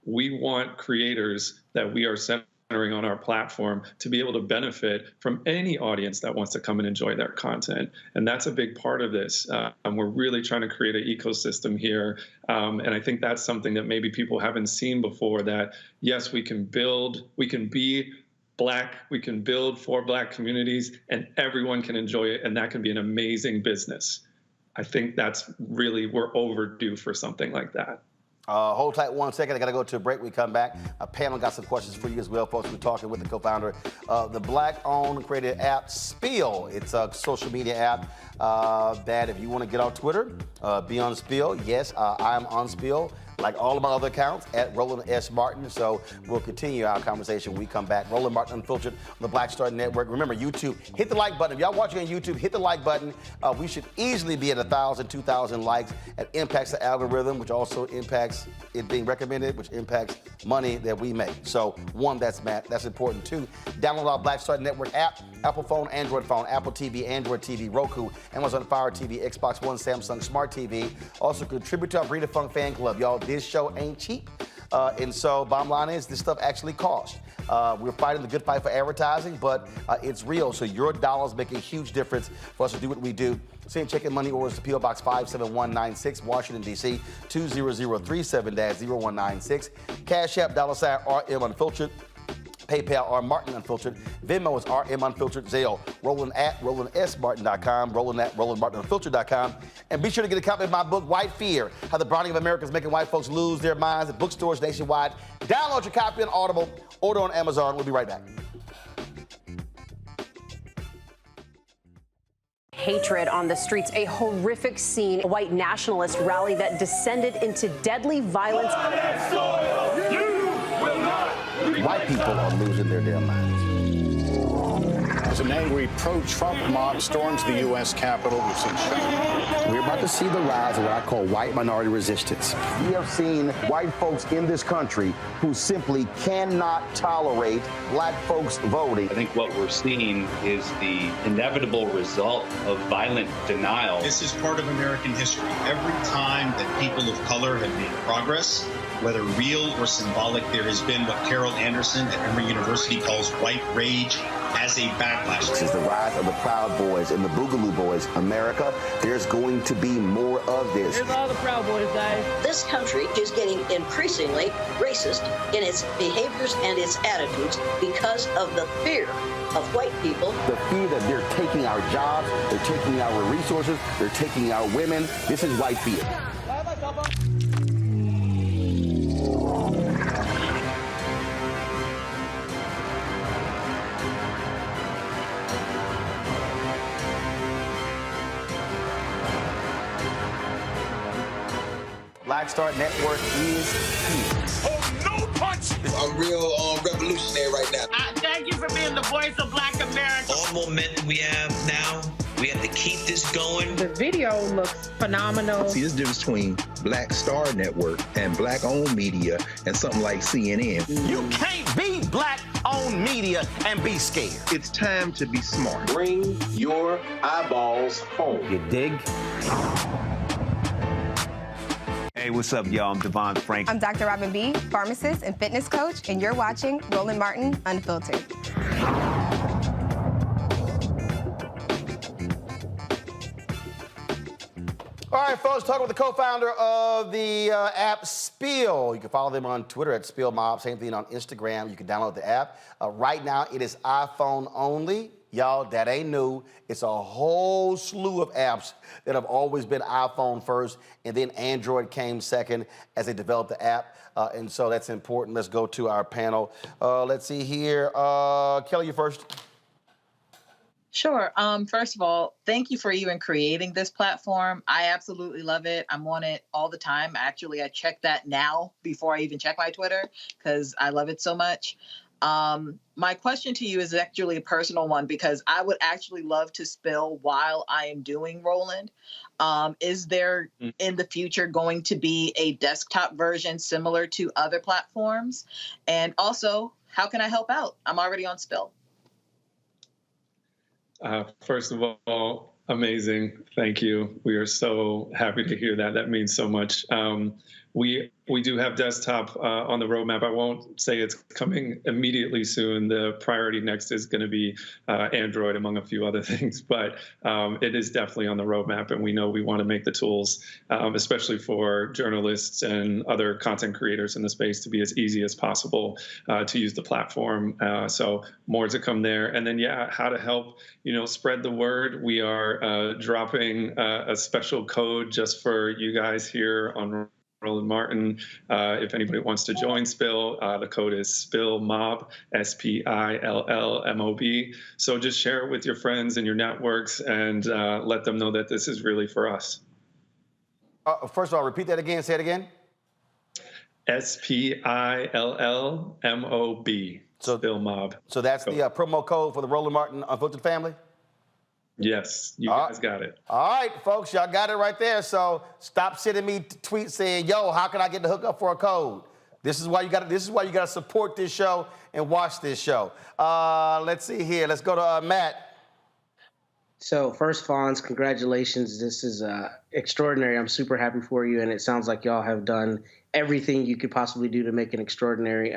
We want creators that we are centering on our platform to be able to benefit from any audience that wants to come and enjoy their content. And that's a big part of this. And we're really trying to create an ecosystem here. And I think that's something that maybe people haven't seen before, that yes, we can be Black, we can build for Black communities, and everyone can enjoy it. And that can be an amazing business. I think we're overdue for something like that. Hold tight 1 second. I got to go to a break. We come back. Pamela got some questions for you as well, folks. We're talking with the co-founder of the Black-owned created app Spill. It's a social media app that if you want to get on Twitter, be on Spill. Yes, I'm on Spill, like all of my other accounts, at Roland S. Martin. So we'll continue our conversation when we come back. Roland Martin Unfiltered on the Black Star Network. Remember, YouTube, hit the like button. If y'all watching on YouTube, hit the like button. We should easily be at 1,000, 2,000 likes. It impacts the algorithm, which also impacts it being recommended, which impacts money that we make. So one, that's important too. Download our Black Star Network app, Apple phone, Android phone, Apple TV, Android TV, Roku, Amazon Fire TV, Xbox One, Samsung Smart TV. Also contribute to our Bring the Funk fan club. Y'all, this show ain't cheap. And so bottom line is this stuff actually costs. We're fighting the good fight for advertising, but it's real. So your dollars make a huge difference for us to do what we do. Send check and money orders to P.O. Box 57196, Washington, D.C. 20037-0196. Cash App, $RM Unfiltered. PayPal, R Martin Unfiltered. Venmo is RM Unfiltered. Zelle, Roland at RolandSMartin.com. Roland at RolandMartinUnfiltered.com. And be sure to get a copy of my book, White Fear, How the Browning of America is Making White Folks Lose Their Minds, at bookstores nationwide. Download your copy on Audible. Order on Amazon. We'll be right back. Hatred on the streets, a horrific scene, a white nationalist rally that descended into deadly violence. White people are losing their damn minds. As an angry pro-Trump mob storms the U.S. Capitol, we've seen We're about to see the rise of what I call white minority resistance. We have seen white folks in this country who simply cannot tolerate Black folks voting. I think what we're seeing is the inevitable result of violent denial. This is part of American history. Every time that people of color have made progress, whether real or symbolic, there has been what Carol Anderson at Emory University calls white rage as a backlash. This is the rise of the Proud Boys and the Boogaloo Boys. America, there's going to be more of this. Here's all the Proud Boys, guys. This country is getting increasingly racist in its behaviors and its attitudes because of the fear of white people. The fear that they're taking our jobs, they're taking our resources, they're taking our women. This is white fear. Black Star Network is here. Oh, no punch! I'm real revolutionary right now. Thank you for being the voice of Black America. All momentum we have now, we have to keep this going. The video looks phenomenal. See, this difference between Black Star Network and Black-owned media and something like CNN. You can't be Black-owned media and be scared. It's time to be smart. Bring your eyeballs home. You dig? Hey, what's up, y'all? I'm Devon Frank. I'm Dr. Robin B., pharmacist and fitness coach, and you're watching Roland Martin Unfiltered. All right, folks, talking with the co-founder of the app Spill. You can follow them on Twitter at SpillMob. Same thing on Instagram. You can download the app. Right now, it is iPhone only. Y'all, that ain't new. It's a whole slew of apps that have always been iPhone first, and then Android came second as they developed the app. And so that's important. Let's go to our panel. Let's see here. Kelly, you first. Sure. First of all, thank you for even creating this platform. I absolutely love it. I'm on it all the time. Actually, I check that now before I even check my Twitter because I love it so much. My question to you is actually a personal one because I would actually love to spill while I am doing Roland. Is there in the future going to be a desktop version similar to other platforms? And also, how can I help out? I'm already on Spill. First of all, amazing. Thank you. We are so happy to hear that. That means so much. We do have desktop on the roadmap. I won't say it's coming immediately soon. The priority next is going to be Android, among a few other things. But it is definitely on the roadmap, and we know we want to make the tools, especially for journalists and other content creators in the space, to be as easy as possible to use the platform. So more to come there. And then, yeah, how to help, spread the word. We are dropping a special code just for you guys here on Roland Martin. If anybody wants to join Spill, the code is SPILLMOB, SPILLMOB. So just share it with your friends and your networks and let them know that this is really for us. First of all, repeat that again. Say it again. SPILLMOB. So SPILLMOB. So that's the promo code for the Roland Martin Unfiltered family? Yes, you guys got it. All right, folks, y'all got it right there. So stop sending me tweets saying, "Yo, how can I get the hookup for a code?" This is why you got. This is why you got to support this show and watch this show. Let's see here. Let's go to Matt. So first, Fonz, congratulations. This is extraordinary. I'm super happy for you, and it sounds like y'all have done everything you could possibly do to make an extraordinary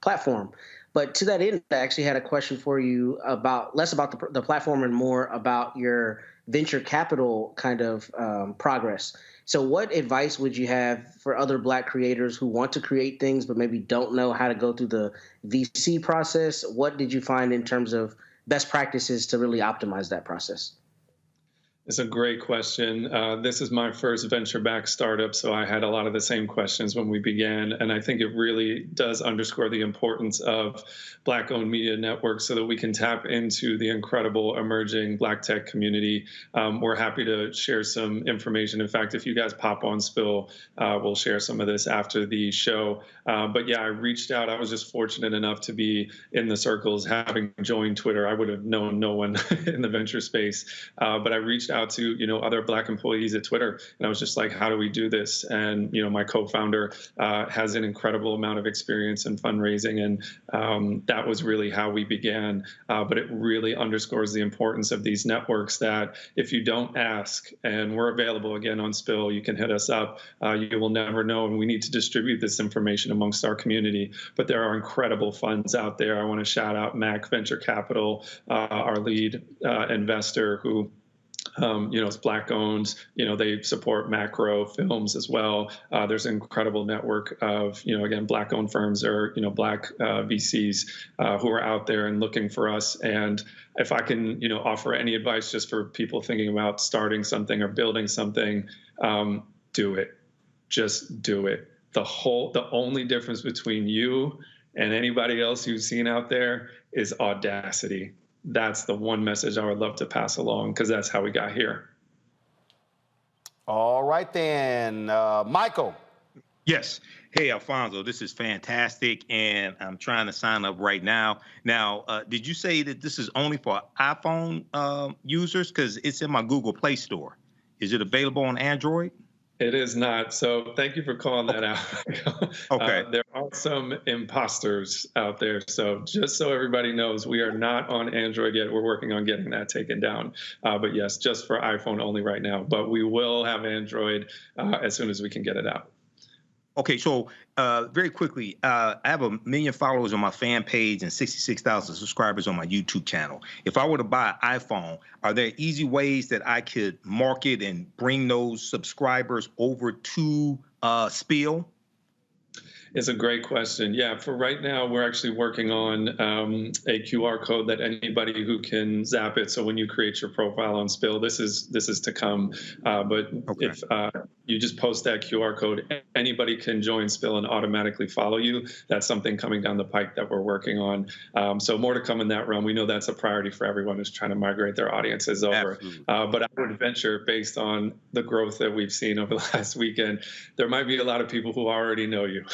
platform. But to that end, I actually had a question for you about less about the platform and more about your venture capital kind of progress. So what advice would you have for other Black creators who want to create things but maybe don't know how to go through the VC process? What did you find in terms of best practices to really optimize that process? It's a great question. This is my first venture-backed startup, so I had a lot of the same questions when we began, and I think it really does underscore the importance of Black-owned media networks so that we can tap into the incredible emerging Black tech community. We're happy to share some information. In fact, if you guys pop on Spill, we'll share some of this after the show. But yeah, I reached out. I was just fortunate enough to be in the circles. Having joined Twitter, I would have known no one in the venture space, but I reached out to other Black employees at Twitter, and I was just like, how do we do this? And my co-founder has an incredible amount of experience in fundraising, and that was really how we began. But it really underscores the importance of these networks that if you don't ask, and we're available again on Spill, you can hit us up. You will never know, and we need to distribute this information amongst our community. But there are incredible funds out there. I want to shout out Mac Venture Capital, our lead investor, who it's Black owned. They support macro films as well. There's an incredible network of, again, Black owned firms or, Black VCs who are out there and looking for us. And if I can, offer any advice just for people thinking about starting something or building something, do it. just do it. The only difference between you and anybody else you've seen out there is audacity. That's the one message I would love to pass along, because that's how we got here. All right, then. Michael. Yes. Hey, Alfonso, this is fantastic, and I'm trying to sign up right now. Now, did you say that this is only for iPhone users? Because it's in my Google Play Store. Is it available on Android? It is not. So thank you for calling that out. Okay. There are some imposters out there. So just so everybody knows, we are not on Android yet. We're working on getting that taken down. But yes, just for iPhone only right now. But we will have Android as soon as we can get it out. Okay, so very quickly, I have 1 million followers on my fan page and 66,000 subscribers on my YouTube channel. If I were to buy an iPhone, are there easy ways that I could market and bring those subscribers over to Spill? It's a great question. Yeah, for right now, we're actually working on a QR code that anybody who can zap it. So when you create your profile on Spill, this is to come. But okay. If you just post that QR code, anybody can join Spill and automatically follow you. That's something coming down the pike that we're working on. So more to come in that realm. We know that's a priority for everyone who's trying to migrate their audiences over. But I would venture, based on the growth that we've seen over the last weekend, there might be a lot of people who already know you.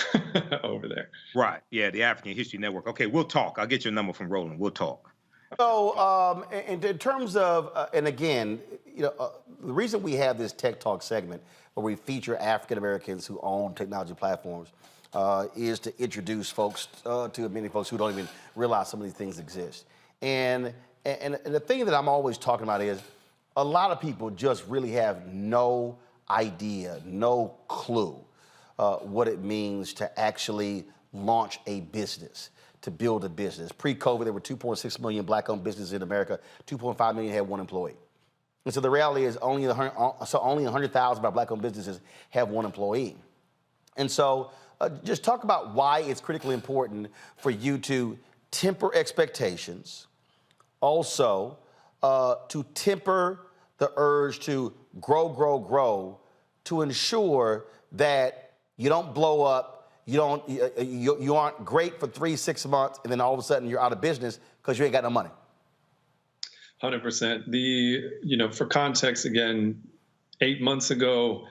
Over there. Right. Yeah, the African History Network. Okay, we'll talk. I'll get your number from Roland. We'll talk. So in terms of, and again, the reason we have this Tech Talk segment where we feature African Americans who own technology platforms is to introduce folks to many folks who don't even realize some of these things exist. And the thing that I'm always talking about is a lot of people just really have no idea, no clue what it means to actually launch a business, to build a business. Pre-COVID, there were 2.6 million Black-owned businesses in America. 2.5 million had one employee. And so the reality is only 100,000 of our Black-owned businesses have one employee. And so just talk about why it's critically important for you to temper expectations, also to temper the urge to grow, to ensure that you don't blow up, you aren't great for 3-6 months, and then all of a sudden you're out of business because you ain't got no money. 100%. For context, again, 8 months ago,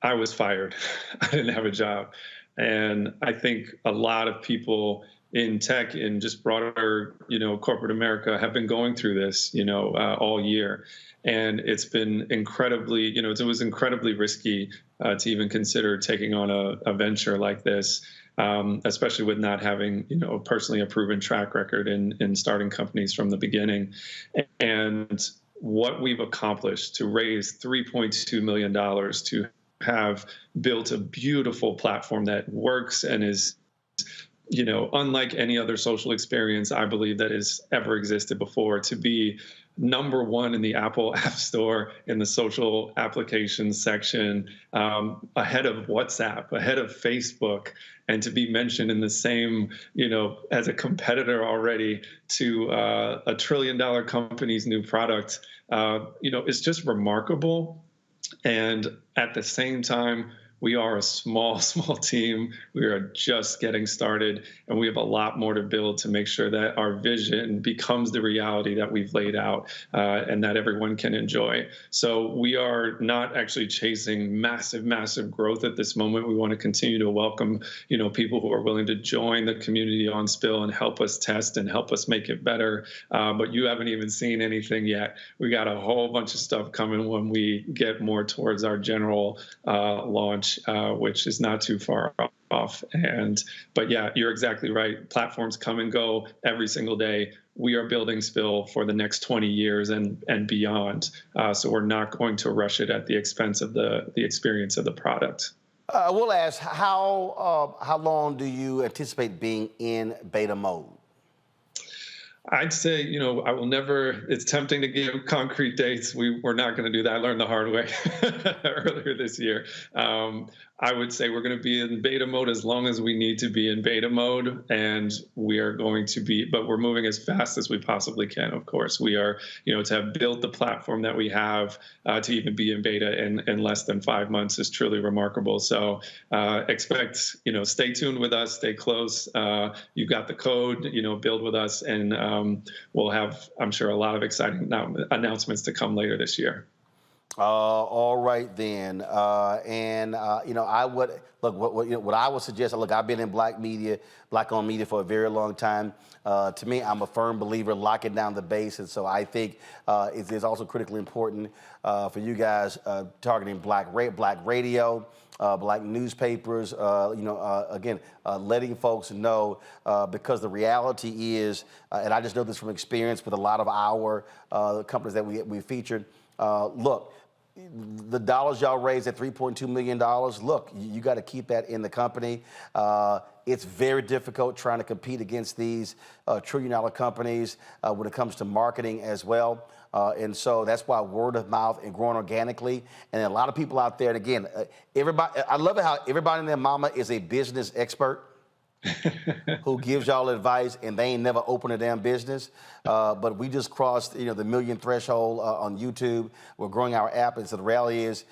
I was fired. I didn't have a job. And I think a lot of people in tech and just broader, corporate America have been going through this, all year. And it's been incredibly, it was incredibly risky to even consider taking on a venture like this, especially with not having, personally a proven track record in starting companies from the beginning. And what we've accomplished to raise $3.2 million to have built a beautiful platform that works and is, unlike any other social experience, I believe, that has ever existed before, to be #1 in the Apple App Store in the social applications section, ahead of WhatsApp, ahead of Facebook, and to be mentioned in the same, as a competitor already to a $1 trillion company's new product, it's just remarkable. And at the same time, we are a small team. We are just getting started, and we have a lot more to build to make sure that our vision becomes the reality that we've laid out and that everyone can enjoy. So we are not actually chasing massive growth at this moment. We want to continue to welcome, people who are willing to join the community on Spill and help us test and help us make it better. But you haven't even seen anything yet. We got a whole bunch of stuff coming when we get more towards our general launch. Which is not too far off. But yeah, you're exactly right. Platforms come and go every single day. We are building Spill for the next 20 years and beyond. So we're not going to rush it at the expense of the experience of the product. We'll ask, how long do you anticipate being in beta mode? I'd say, I will never, it's tempting to give concrete dates. We're not going to do that. I learned the hard way earlier this year. I would say we're going to be in beta mode as long as we need to be in beta mode. And we are going to be, but we're moving as fast as we possibly can, of course. We are, to have built the platform that we have to even be in beta in less than 5 months is truly remarkable. So expect, stay tuned with us, stay close. You've got the code, build with us, and we'll have, I'm sure, a lot of exciting announcements to come later this year. All right then, I would look. What I would suggest. Look, I've been in black on media for a very long time. To me, I'm a firm believer in locking down the base, and so I think it is also critically important for you guys targeting black radio, black newspapers. Again, letting folks know because the reality is, and I just know this from experience with a lot of our companies that we featured. Look, the dollars y'all raised at $3.2 million, look, you got to keep that in the company. It's very difficult trying to compete against these trillion-dollar companies when it comes to marketing as well. And so that's why word of mouth and growing organically. And a lot of people out there, and again, everybody, I love it how everybody and their mama is a business expert. Who gives y'all advice and they ain't never opened a damn business. But we just crossed, the 1 million threshold on YouTube. We're growing our app, and so the reality is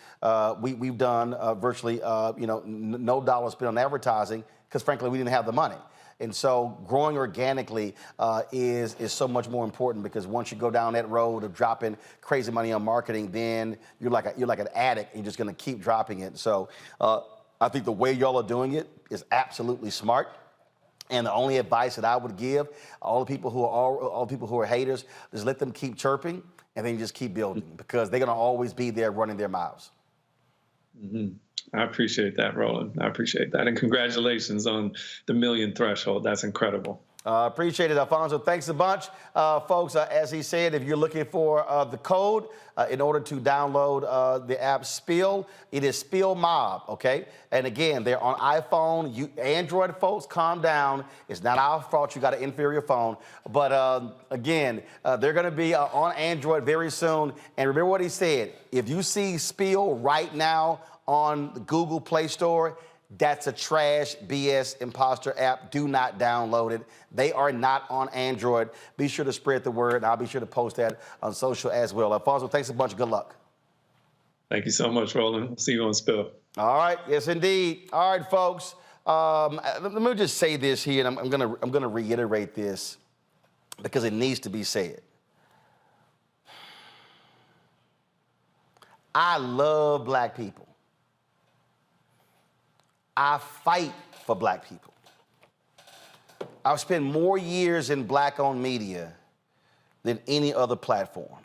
we've done virtually, no dollar spent on advertising because frankly we didn't have the money. And so growing organically is so much more important because once you go down that road of dropping crazy money on marketing, then you're like an addict. And you're just going to keep dropping it. So I think the way y'all are doing it is absolutely smart. And the only advice that I would give all the people who are haters, is let them keep chirping and then just keep building because they're going to always be there running their mouths. Mm-hmm. I appreciate that, Roland. I appreciate that. And congratulations on the 1 million threshold. That's incredible. Appreciate it, Alfonso. Thanks a bunch. Folks, as he said, if you're looking for the code in order to download the app Spill, it is Spill Mob, okay? And again, they're on iPhone. Android folks, calm down. It's not our fault you got an inferior phone. But again, they're going to be on Android very soon. And remember what he said. If you see Spill right now on the Google Play Store, that's a trash BS imposter app. Do not download it. They are not on Android. Be sure to spread the word. I'll be sure to post that on social as well. Alfonso, thanks a bunch. Good luck. Thank you so much, Roland. We'll see you on Spill. All right. Yes, indeed. All right, folks. Let me just say this here, and I'm gonna reiterate this because it needs to be said. I love black people. I fight for black people. I've spent more years in black-owned media than any other platform.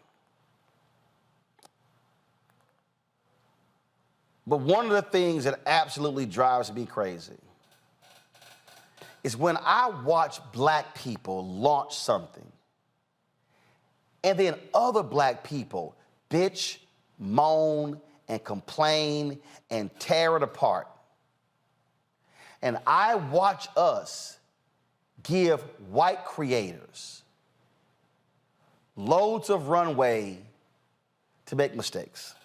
But one of the things that absolutely drives me crazy is when I watch black people launch something and then other black people bitch, moan, and complain and tear it apart. And I watch us give white creators loads of runway to make mistakes.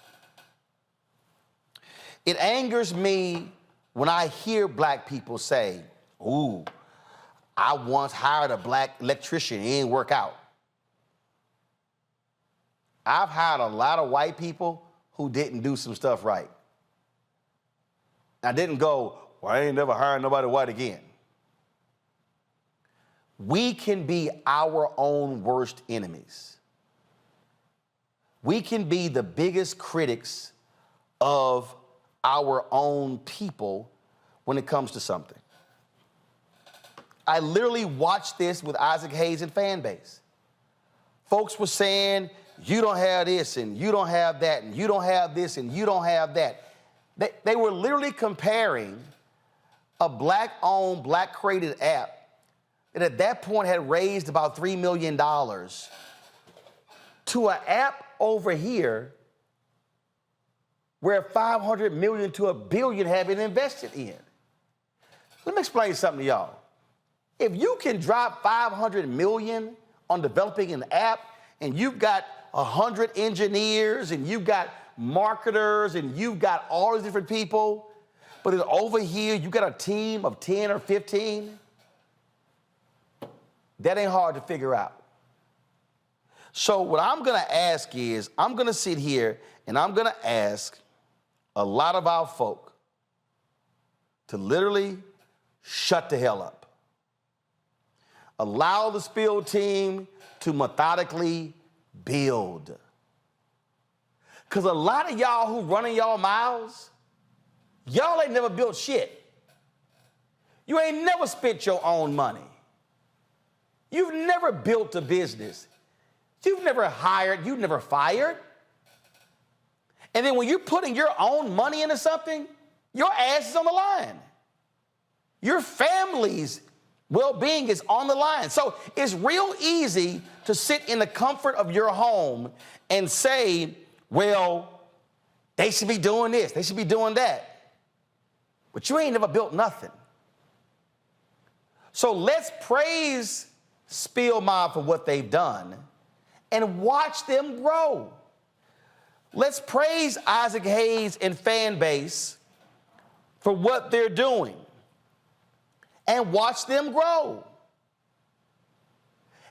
It angers me when I hear black people say, ooh, I once hired a black electrician, it didn't work out. I've hired a lot of white people who didn't do some stuff right. I didn't go, well, I ain't never hiring nobody white again. We can be our own worst enemies. We can be the biggest critics of our own people when it comes to something. I literally watched this with Isaac Hayes and fan base. Folks were saying, you don't have this, and you don't have that, and you don't have this, and you don't have that. They were literally comparing a black-owned, black-created app that at that point had raised about $3 million to an app over here where 500 million to $1 billion have been invested in. Let me explain something to y'all. If you can drop 500 million on developing an app, and you've got 100 engineers, and you've got marketers, and you've got all these different people, but then over here, you got a team of 10 or 15, that ain't hard to figure out. So what I'm gonna ask is, I'm gonna sit here and I'm gonna ask a lot of our folk to literally shut the hell up. Allow the Spill team to methodically build. Because a lot of y'all who running y'all mouths, y'all ain't never built shit. You ain't never spent your own money. You've never built a business. You've never hired, you've never fired. And then when you're putting your own money into something, your ass is on the line. Your family's well-being is on the line. So it's real easy to sit in the comfort of your home and say, well, they should be doing this, they should be doing that. But you ain't never built nothing. So let's praise Spill Mob for what they've done and watch them grow. Let's praise Isaac Hayes and fan base for what they're doing and watch them grow.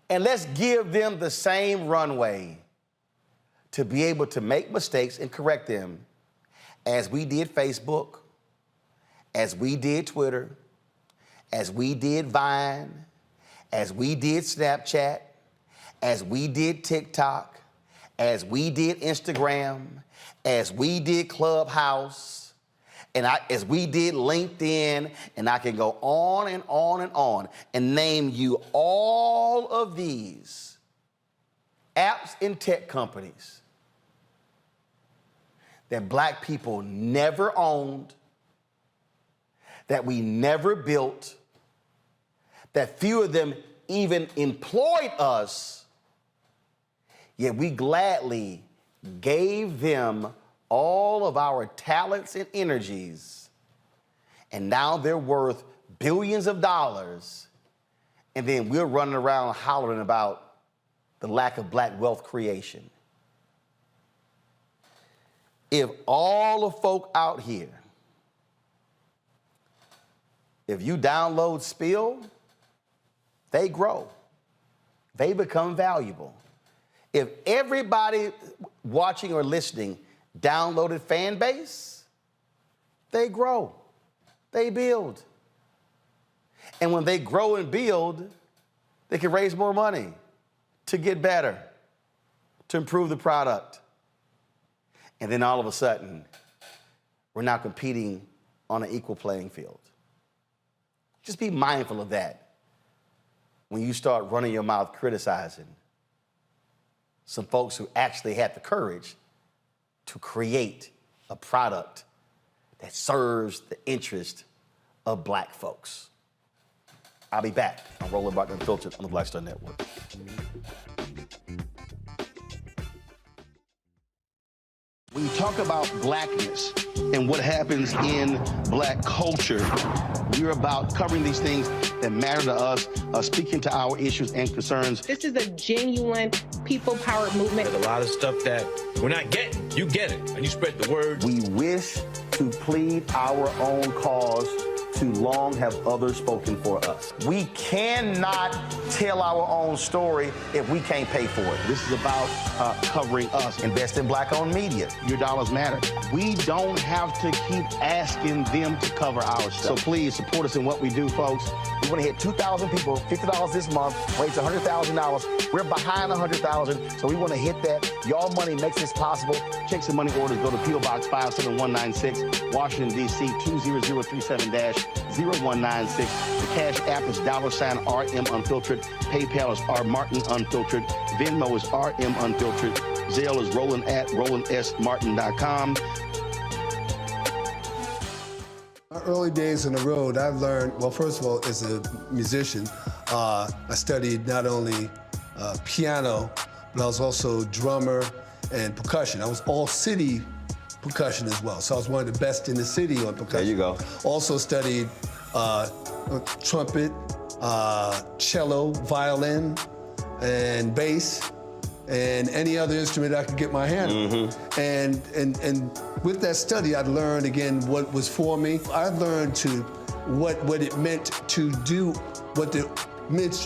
And let's give them the same runway to be able to make mistakes and correct them as we did Facebook, as we did Twitter, as we did Vine, as we did Snapchat, as we did TikTok, as we did Instagram, as we did Clubhouse, and as we did LinkedIn, and I can go on and on and on and name you all of these apps and tech companies that Black people never owned, that we never built, that few of them even employed us, yet we gladly gave them all of our talents and energies, and now they're worth billions of dollars, and then we're running around hollering about the lack of Black wealth creation. If all the folk out here, if you download Spill, they grow. They become valuable. If everybody watching or listening downloaded fan base, they grow. They build. And when they grow and build, they can raise more money to get better, to improve the product. And then all of a sudden, we're now competing on an equal playing field. Just be mindful of that when you start running your mouth criticizing some folks who actually had the courage to create a product that serves the interest of Black folks. I'll be back on Roland Martin Unfiltered on the Black Star Network. When you talk about Blackness and what happens in Black culture, we're about covering these things that matter to us, speaking to our issues and concerns. This is a genuine people-powered movement. There's a lot of stuff that we're not getting. You get it, and you spread the word. We wish to plead our own cause. Too long have others spoken for us. We cannot tell our own story if we can't pay for it. This is about covering us. Invest in Black-owned media. Your dollars matter. We don't have to keep asking them to cover our stuff. So please support us in what we do, folks. We want to hit 2,000 people, $50 this month, raise $100,000. We're behind 100,000, so we want to hit that. Y'all money makes this possible. Check some money orders. Go to P.O. Box 57196, Washington, D.C. 20037-0196. The Cash App is $RM Unfiltered. PayPal is R Martin Unfiltered. Venmo is RM Unfiltered. Zelle is Roland@RolandSMartin.com. My early days on the road, I learned, well, first of all, as a musician, I studied not only piano, but I was also drummer and percussion. I was all city percussion as well. So I was one of the best in the city on percussion. There you go. Also studied trumpet, cello, violin, and bass and any other instrument I could get my hand on. And with that study, I learned again what was for me. I learned what it meant to do what the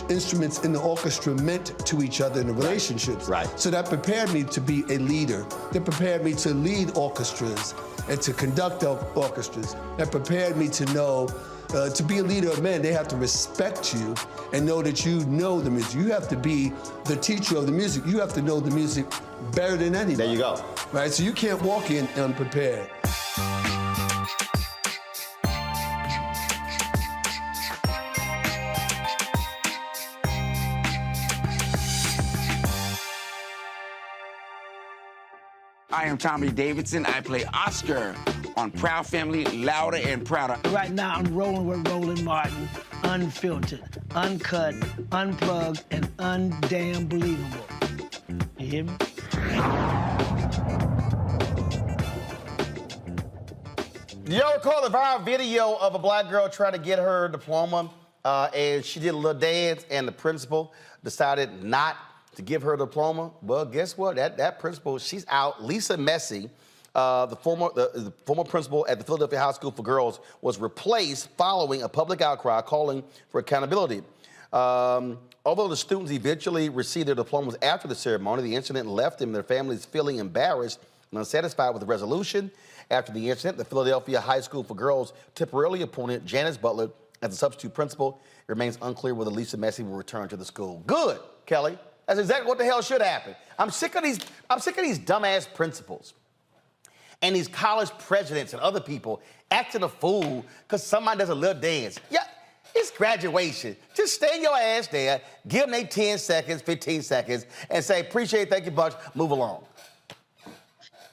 instruments in the orchestra meant to each other in the relationships. Right. So that prepared me to be a leader. That prepared me to lead orchestras and to conduct orchestras. That prepared me to know, to be a leader of men, they have to respect you and know that you know the music. You have to be the teacher of the music. You have to know the music better than anybody. There you go. Right, so you can't walk in unprepared. I am Tommy Davidson. I play Oscar on Proud Family, Louder and Prouder. Right now, I'm rolling with Roland Martin, unfiltered, uncut, unplugged, and undamn believable. You hear me? Do y'all recall the viral video of a black girl trying to get her diploma, and she did a little dance, and the principal decided not to give her a diploma? Well, guess what? That principal, she's out. Lisa Messi, the former principal at the Philadelphia High School for Girls, was replaced following a public outcry calling for accountability. Although the students eventually received their diplomas after the ceremony, the incident left them and their families feeling embarrassed and unsatisfied with the resolution. After the incident, the Philadelphia High School for Girls temporarily appointed Janice Butler as the substitute principal. It remains unclear whether Lisa Messi will return to the school. Good, Kelly. That's exactly what the hell should happen. I'm sick of these dumbass principals and these college presidents and other people acting a fool because somebody does a little dance. Yeah, it's graduation. Just stand your ass there, give them their 10 seconds, 15 seconds, and say, appreciate it, thank you much, move along.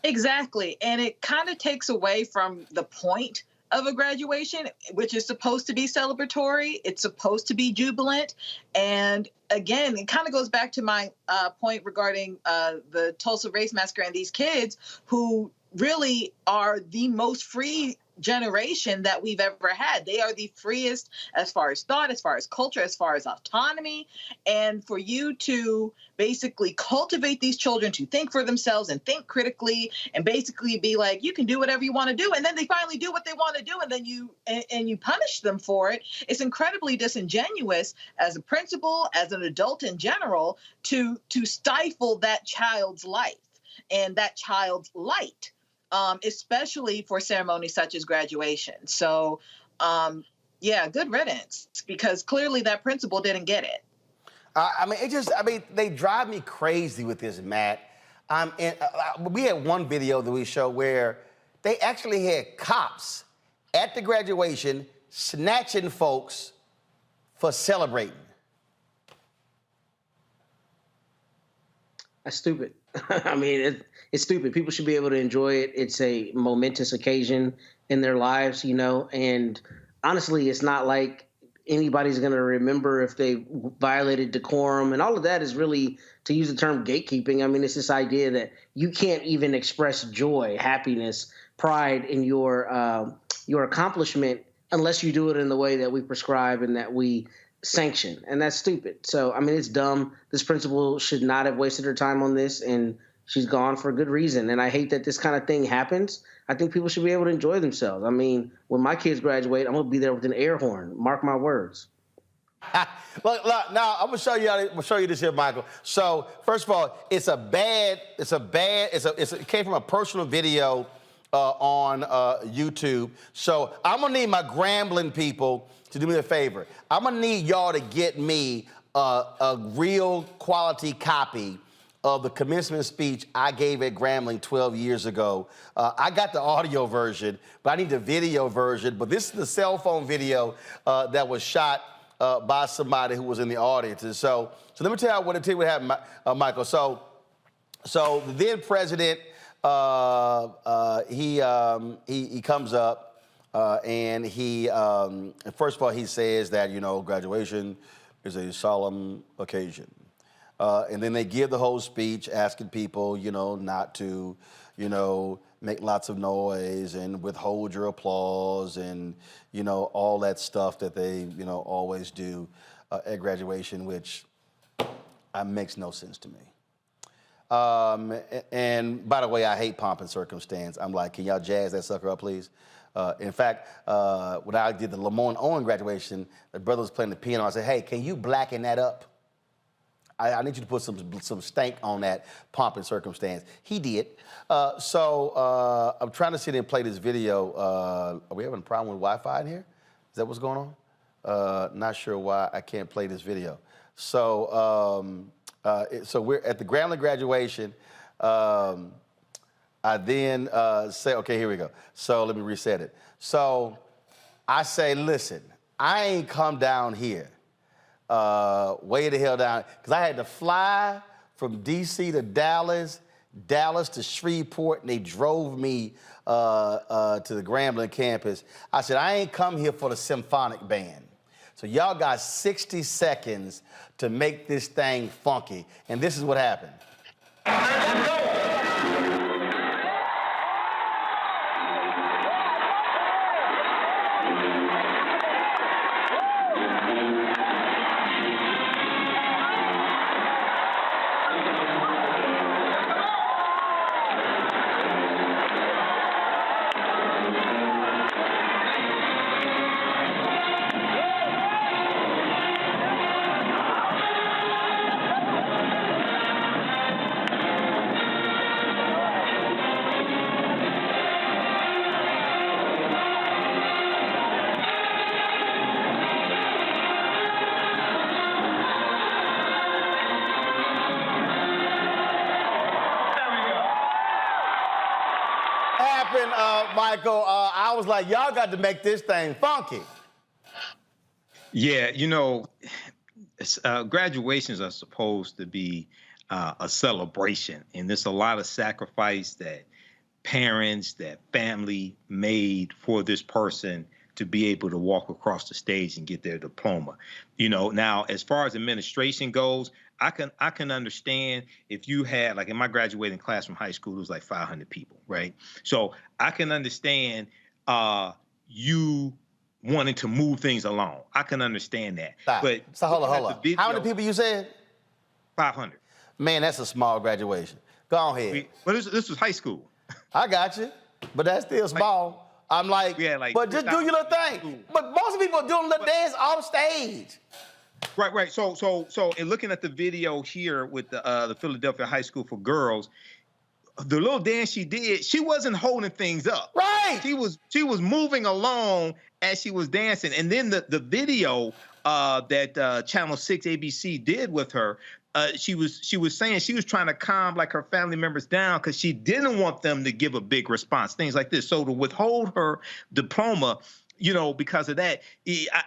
Exactly. And it kind of takes away from the point of a graduation, which is supposed to be celebratory. It's supposed to be jubilant. And again, it kind of goes back to my point regarding the Tulsa Race Massacre and these kids who really are the most free generation that we've ever had. They are the freest as far as thought, as far as culture, as far as autonomy. And for you to basically cultivate these children to think for themselves and think critically and basically be like, you can do whatever you want to do. And then they finally do what they want to do. And then you punish them for it. It's incredibly disingenuous as a principal, as an adult in general, to stifle that child's life and that child's light. Especially for ceremonies such as graduation. So, yeah, good riddance, because clearly that principal didn't get it. They drive me crazy with this, Matt. We had one video that we showed where they actually had cops at the graduation snatching folks for celebrating. That's stupid. I mean, it's stupid. People should be able to enjoy it. It's a momentous occasion in their lives, you know, and honestly, it's not like anybody's going to remember if they violated decorum, and all of that is really, to use the term, gatekeeping. I mean, it's this idea that you can't even express joy, happiness, pride in your accomplishment unless you do it in the way that we prescribe and that we sanction, and that's stupid. So, I mean, it's dumb. This principal should not have wasted her time on this, and she's gone for a good reason. And I hate that this kind of thing happens. I think people should be able to enjoy themselves. I mean, when my kids graduate, I'm gonna be there with an air horn. Mark my words. Look, now I'm gonna show you this here, Michael. So, first of all, it came from a personal video on YouTube. So I'm gonna need my Grambling people to do me a favor. I'm gonna need y'all to get me a real quality copy of the commencement speech I gave at Grambling 12 years ago. I got the audio version, but I need the video version. But this is the cell phone video that was shot by somebody who was in the audience. And so let me tell you what happened, Michael. So the then president, he comes up and he first of all he says that, you know, graduation is a solemn occasion. And then they give the whole speech asking people, you know, not to, you know, make lots of noise and withhold your applause and, you know, all that stuff that they, you know, always do at graduation, which Makes no sense to me. And by the way, I hate pomp and circumstance. I'm like, can y'all jazz that sucker up, please? In fact, when I did the Lamont Owen graduation, the brother was playing the piano. I said, hey, can you blacken that up? I need you to put some stank on that pomp and circumstance. He did. So I'm trying to sit and play this video. Are we having a problem with Wi-Fi in here? Is that what's going on? Not sure why I can't play this video. So, so we're at the Grambling graduation. I then say, okay, here we go. So let me reset it. So I say, listen, I ain't come down here way the hell down, because I had to fly from D.C. to Dallas, Dallas to Shreveport, and they drove me to the Grambling campus. I said, I ain't come here for the symphonic band. So y'all got 60 seconds to make this thing funky. And this is what happened. Michael, I was like, y'all got to make this thing funky. Yeah, you know, graduations are supposed to be a celebration, and there's a lot of sacrifice that parents, that family made for this person to be able to walk across the stage and get their diploma. You know, now as far as administration goes, I can understand if you had, like in my graduating class from high school, it was like 500 people, right? So I can understand you wanting to move things along. I can understand that. Stop. But so hold on. How many people you said? 500. Man, that's a small graduation. Go ahead. But this was high school. I got you, but that's still small. I'm like, yeah, like, but just do your little thing. But most people are doing little dance off stage. Right. So, in looking at the video here with the Philadelphia High School for Girls, the little dance she did, she wasn't holding things up. Right. She was moving along as she was dancing, and then the video that Channel 6 ABC did with her, she was saying she was trying to calm like her family members down because she didn't want them to give a big response, things like this. So to withhold her diploma, you know, because of that,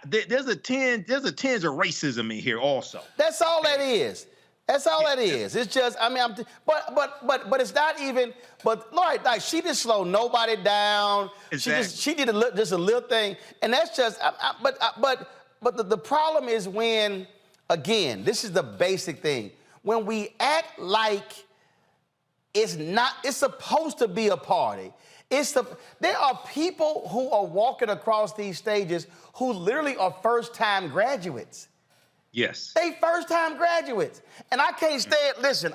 there's a tinge of racism in here also. That's all that is. That's all that is. It's just, I mean, but it's not even. But like she didn't slow nobody down. Exactly. She did just a little thing, and that's just. But the problem is when, again, this is the basic thing. When we act like it's not, it's supposed to be a party. There are people who are walking across these stages who literally are first-time graduates. Yes. They first-time graduates. And I can't stand, listen,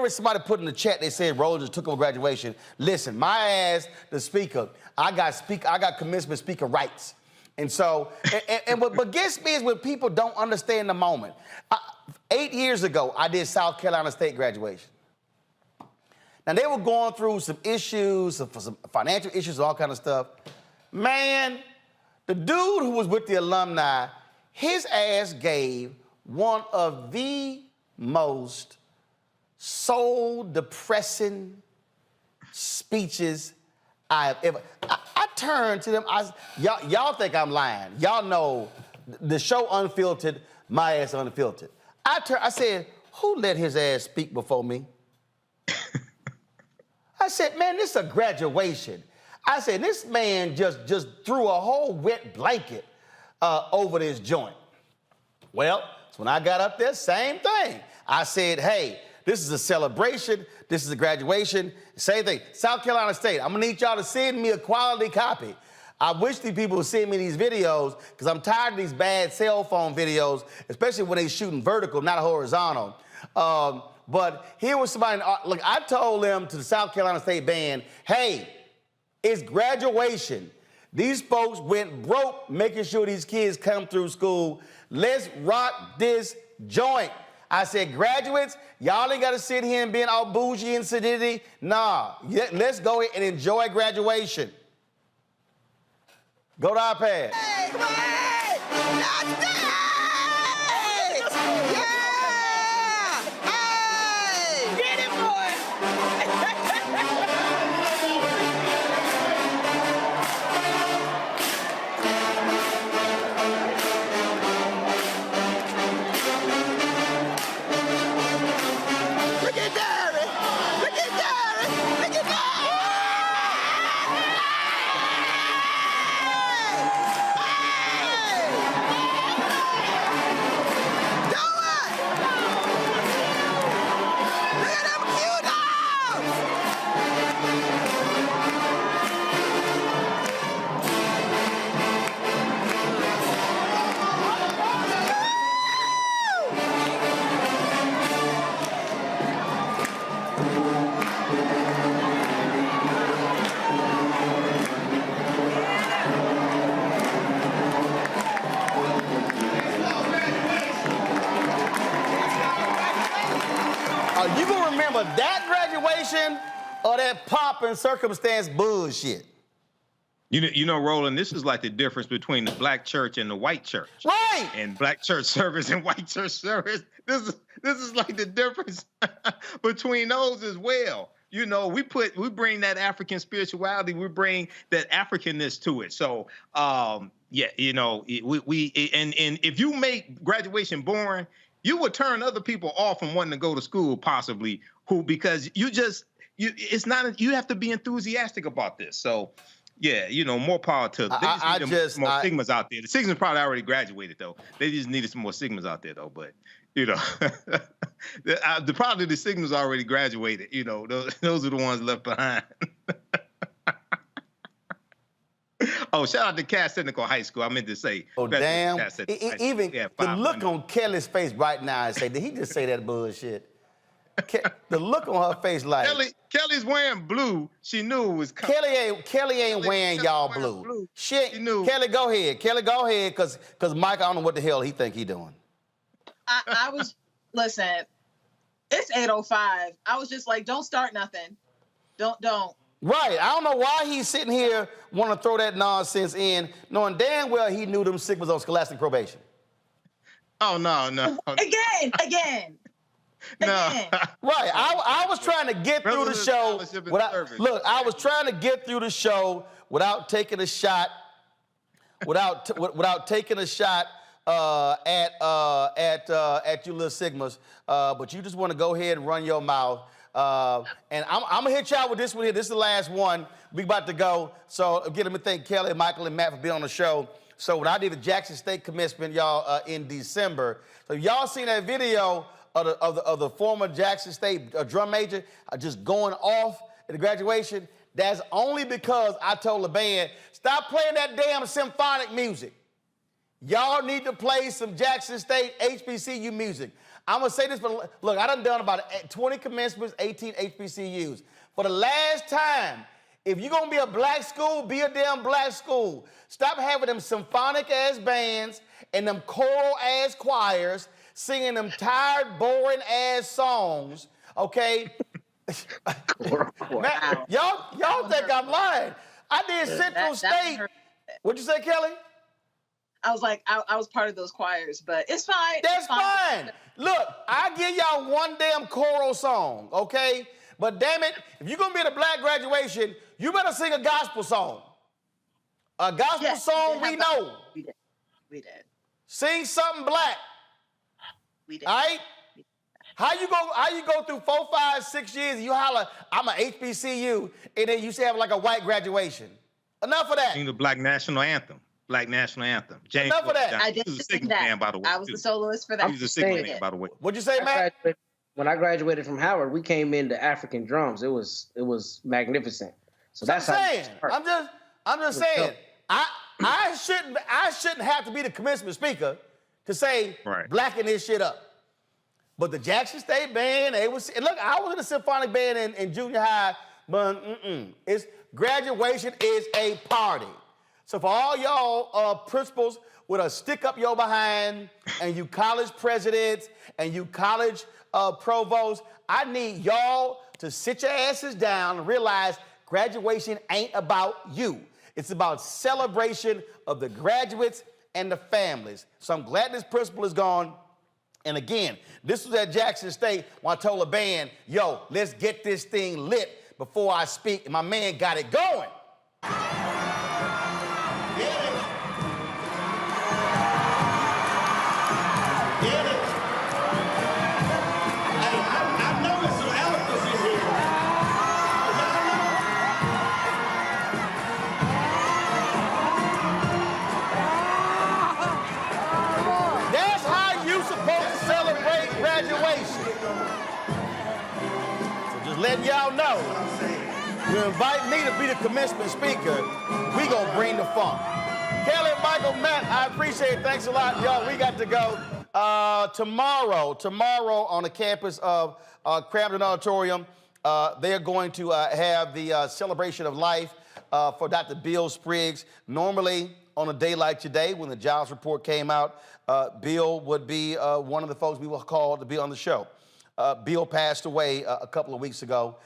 somebody put in the chat, they said Roland just took over graduation. Listen, my ass, the speaker, I got commencement speaker rights. And so, what gets me is when people don't understand the moment. 8 years ago, I did South Carolina State graduation. Now, they were going through some issues, some financial issues, all kind of stuff. Man, the dude who was with the alumni, his ass gave one of the most soul-depressing speeches I have ever. I turned to them. Y'all think I'm lying. Y'all know the show Unfiltered, my ass Unfiltered. I said, who let his ass speak before me? I said, man, this is a graduation. I said, this man just threw a whole wet blanket over this joint. Well, so when I got up there, same thing. I said, hey, this is a celebration. This is a graduation. Same thing. South Carolina State, I'm gonna need y'all to send me a quality copy. I wish these people would send me these videos because I'm tired of these bad cell phone videos, especially when they shooting vertical, not horizontal. But here was somebody, look, I told them to the South Carolina State Band, hey, it's graduation. These folks went broke making sure these kids come through school. Let's rock this joint. I said, graduates, y'all ain't got to sit here and being all bougie and sedity. Nah, let's go and enjoy graduation. Go to iPad. You gonna remember that graduation or that pomp and circumstance bullshit? You know, Roland, this is like the difference between the black church and the white church. Right. And black church service and white church service. This is like the difference between those as well. You know, we bring that African spirituality, we bring that Africanness to it. So, yeah, you know, we if you make graduation boring, you would turn other people off from wanting to go to school, possibly, because you have to be enthusiastic about this. So, yeah, you know, more power to them. They just need more Sigmas out there. The Sigmas probably already graduated, though. They just needed some more Sigmas out there, though. But, you know, probably the Sigmas already graduated. You know, those are the ones left behind. Oh, shout out to Cass Technical High School. I meant to say. Oh, damn. Even the look on Kelly's face right now, and say, did he just say that bullshit? The look on her face like... Kelly's wearing blue. She knew it was coming. Kelly ain't wearing y'all blue. Shit, Kelly, go ahead. Kelly, go ahead, because Mike, I don't know what the hell he think he doing. I was, listen, it's 8:05. I was just like, don't start nothing. Don't. Right. I don't know why he's sitting here wanting to throw that nonsense in, knowing damn well he knew them Sigmas on scholastic probation. Oh, no. Again. No. Right. I was trying to get through the show. I was trying to get through the show without taking a shot, without taking a shot at you little Sigmas. But you just want to go ahead and run your mouth. And I'm gonna hit y'all with this one here. This is the last one. We about to go. So again, let me thank Kelly, Michael, and Matt for being on the show. So when I did the Jackson State commencement, y'all, in December, so y'all seen that video of the former Jackson State drum major just going off at the graduation? That's only because I told the band, stop playing that damn symphonic music. Y'all need to play some Jackson State HBCU music. I'm going to say this, but look, I done about 20 commencements, 18 HBCUs. For the last time, if you're going to be a black school, be a damn black school. Stop having them symphonic-ass bands and them choral-ass choirs singing them tired, boring-ass songs, okay? Man, y'all think I'm lying. I did Central State. What'd you say, Kelly? I was like, I was part of those choirs, but it's fine. That's fine. Look, I give y'all one damn choral song, okay? But damn it, if you're gonna be at a black graduation, you better sing a gospel song. A gospel song we know. We did. Sing something black. We did. All right? How you go through 4, 5, 6 years and you holler, I'm an HBCU, and then you say have like a white graduation. Enough of that. Sing the Black National Anthem. Black National Anthem. James Enough of that. I did sing that. Man, by the way, I was the soloist for that. He was a Sigma man, by the way. What'd you say, Matt? When I graduated from Howard, we came into African drums. It was magnificent. So that's what I'm saying. I'm just saying. I shouldn't have to be the commencement speaker to say blacking this shit up. But the Jackson State band, and look, I was in a symphonic band in junior high, but graduation is a party. So for all y'all principals with a stick up your behind, and you college presidents, and you college provosts, I need y'all to sit your asses down and realize graduation ain't about you. It's about celebration of the graduates and the families. So I'm glad this principal is gone. And again, this was at Jackson State when I told the band, yo, let's get this thing lit before I speak. And my man got it going. Letting y'all know, you invite me to be the commencement speaker, we gonna bring the funk. Kelly, Michael, Matt, I appreciate it. Thanks a lot, y'all. We got to go. Tomorrow on the campus of Cramden Auditorium, they are going to have the celebration of life for Dr. Bill Spriggs. Normally, on a day like today, when the jobs report came out, Bill would be one of the folks we will call to be on the show. Bill passed away a couple of weeks ago.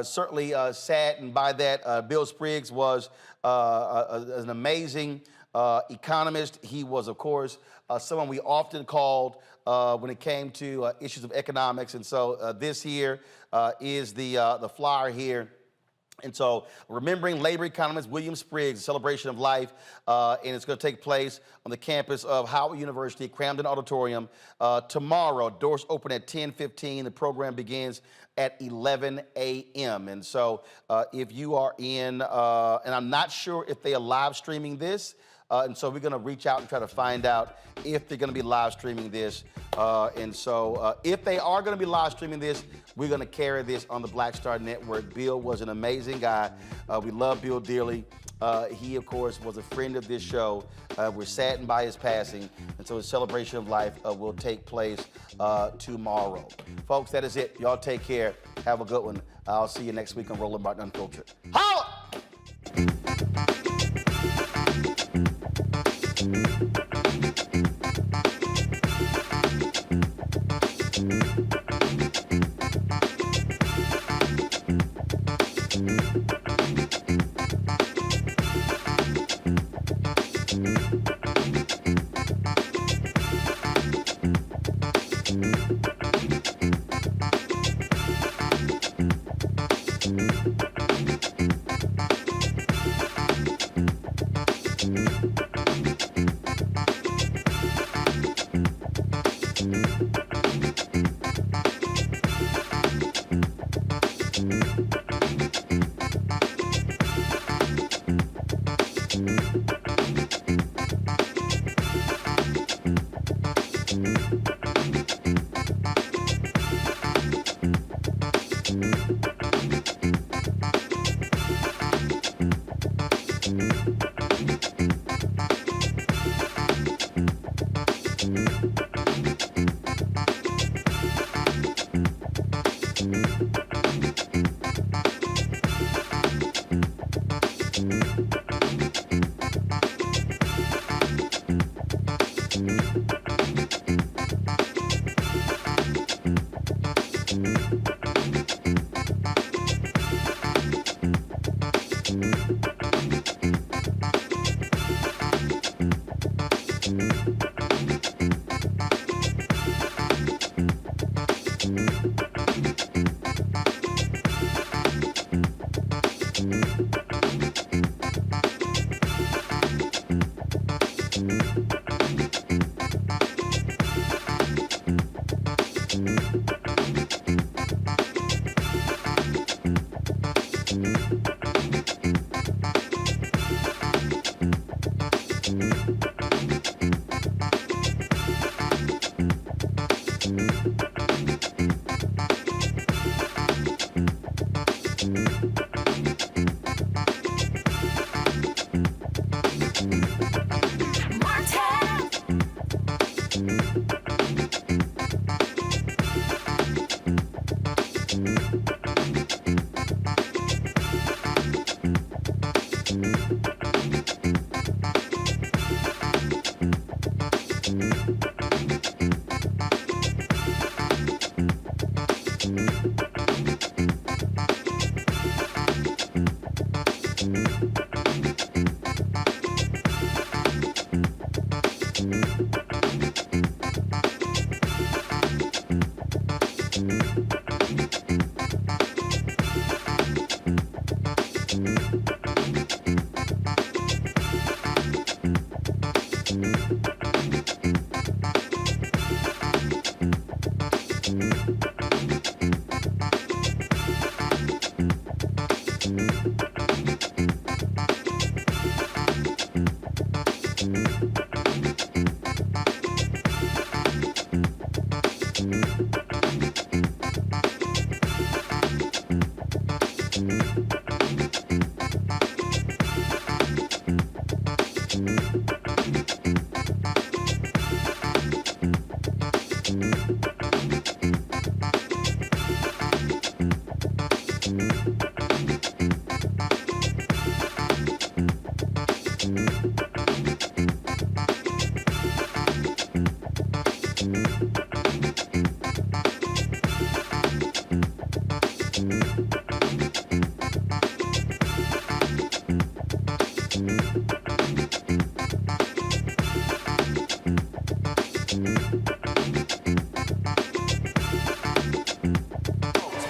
Certainly saddened by that. Bill Spriggs was an amazing economist. He was, of course, someone we often called when it came to issues of economics. And so this here is the flyer here. And so, remembering labor economist William Spriggs, a celebration of life, and it's going to take place on the campus of Howard University, Cramden Auditorium, tomorrow. Doors open at 10:15. The program begins at 11 a.m. And so, if you are in, and I'm not sure if they are live streaming this, and so we're going to reach out and try to find out if they're going to be live streaming this. And so if they are going to be live streaming this, we're going to carry this on the Black Star Network. Bill was an amazing guy. We love Bill dearly. He, of course, was a friend of this show. We're saddened by his passing. And so the celebration of life will take place tomorrow. Folks, that is it. Y'all take care. Have a good one. I'll see you next week on Roland Martin Unfiltered. Holla!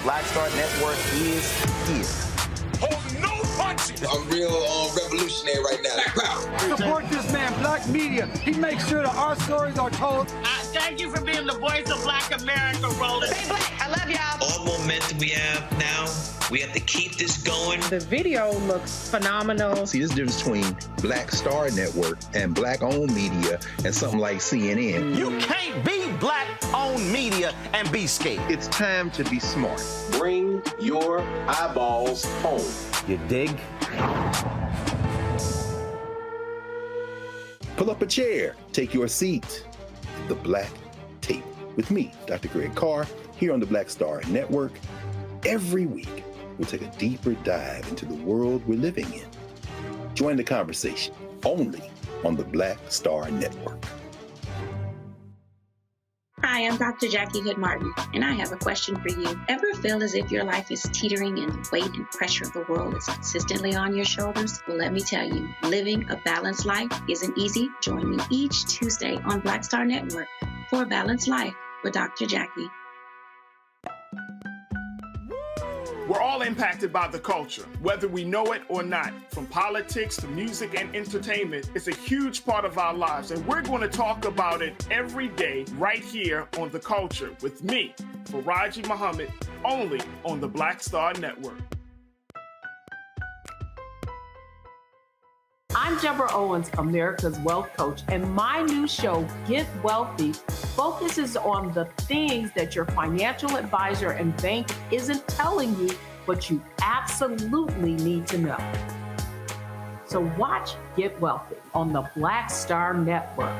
Black Star Network is here. Oh, no punches! I'm real revolutionary right now. Support this man, Black Media. He makes sure that our stories are told. Thank you for being the voice of Black America, Roland. Stay black. I love y'all. All momentum we have now, we have to keep this going. The video looks phenomenal. See, this difference between Black Star Network and Black-owned media and something like CNN. You can't be Black-owned media and be scared. It's time to be smart. Bring your eyeballs home. You dig? Pull up a chair, take your seat at the Black Table with me, Dr. Greg Carr, here on the Black Star Network. Every week, we'll take a deeper dive into the world we're living in. Join the conversation only on the Black Star Network. Hi, I'm Dr. Jackie Hood-Martin, and I have a question for you. Ever feel as if your life is teetering and the weight and pressure of the world is consistently on your shoulders? Well, let me tell you, living a balanced life isn't easy. Join me each Tuesday on Black Star Network for a Balanced Life with Dr. Jackie. We're all impacted by the culture, whether we know it or not. From politics to music and entertainment, it's a huge part of our lives, and we're going to talk about it every day right here on The Culture with me, Faraji Muhammad, only on the Black Star Network. I'm Deborah Owens, America's Wealth Coach, and my new show, Get Wealthy, focuses on the things that your financial advisor and bank isn't telling you, but you absolutely need to know. So watch Get Wealthy on the Black Star Network.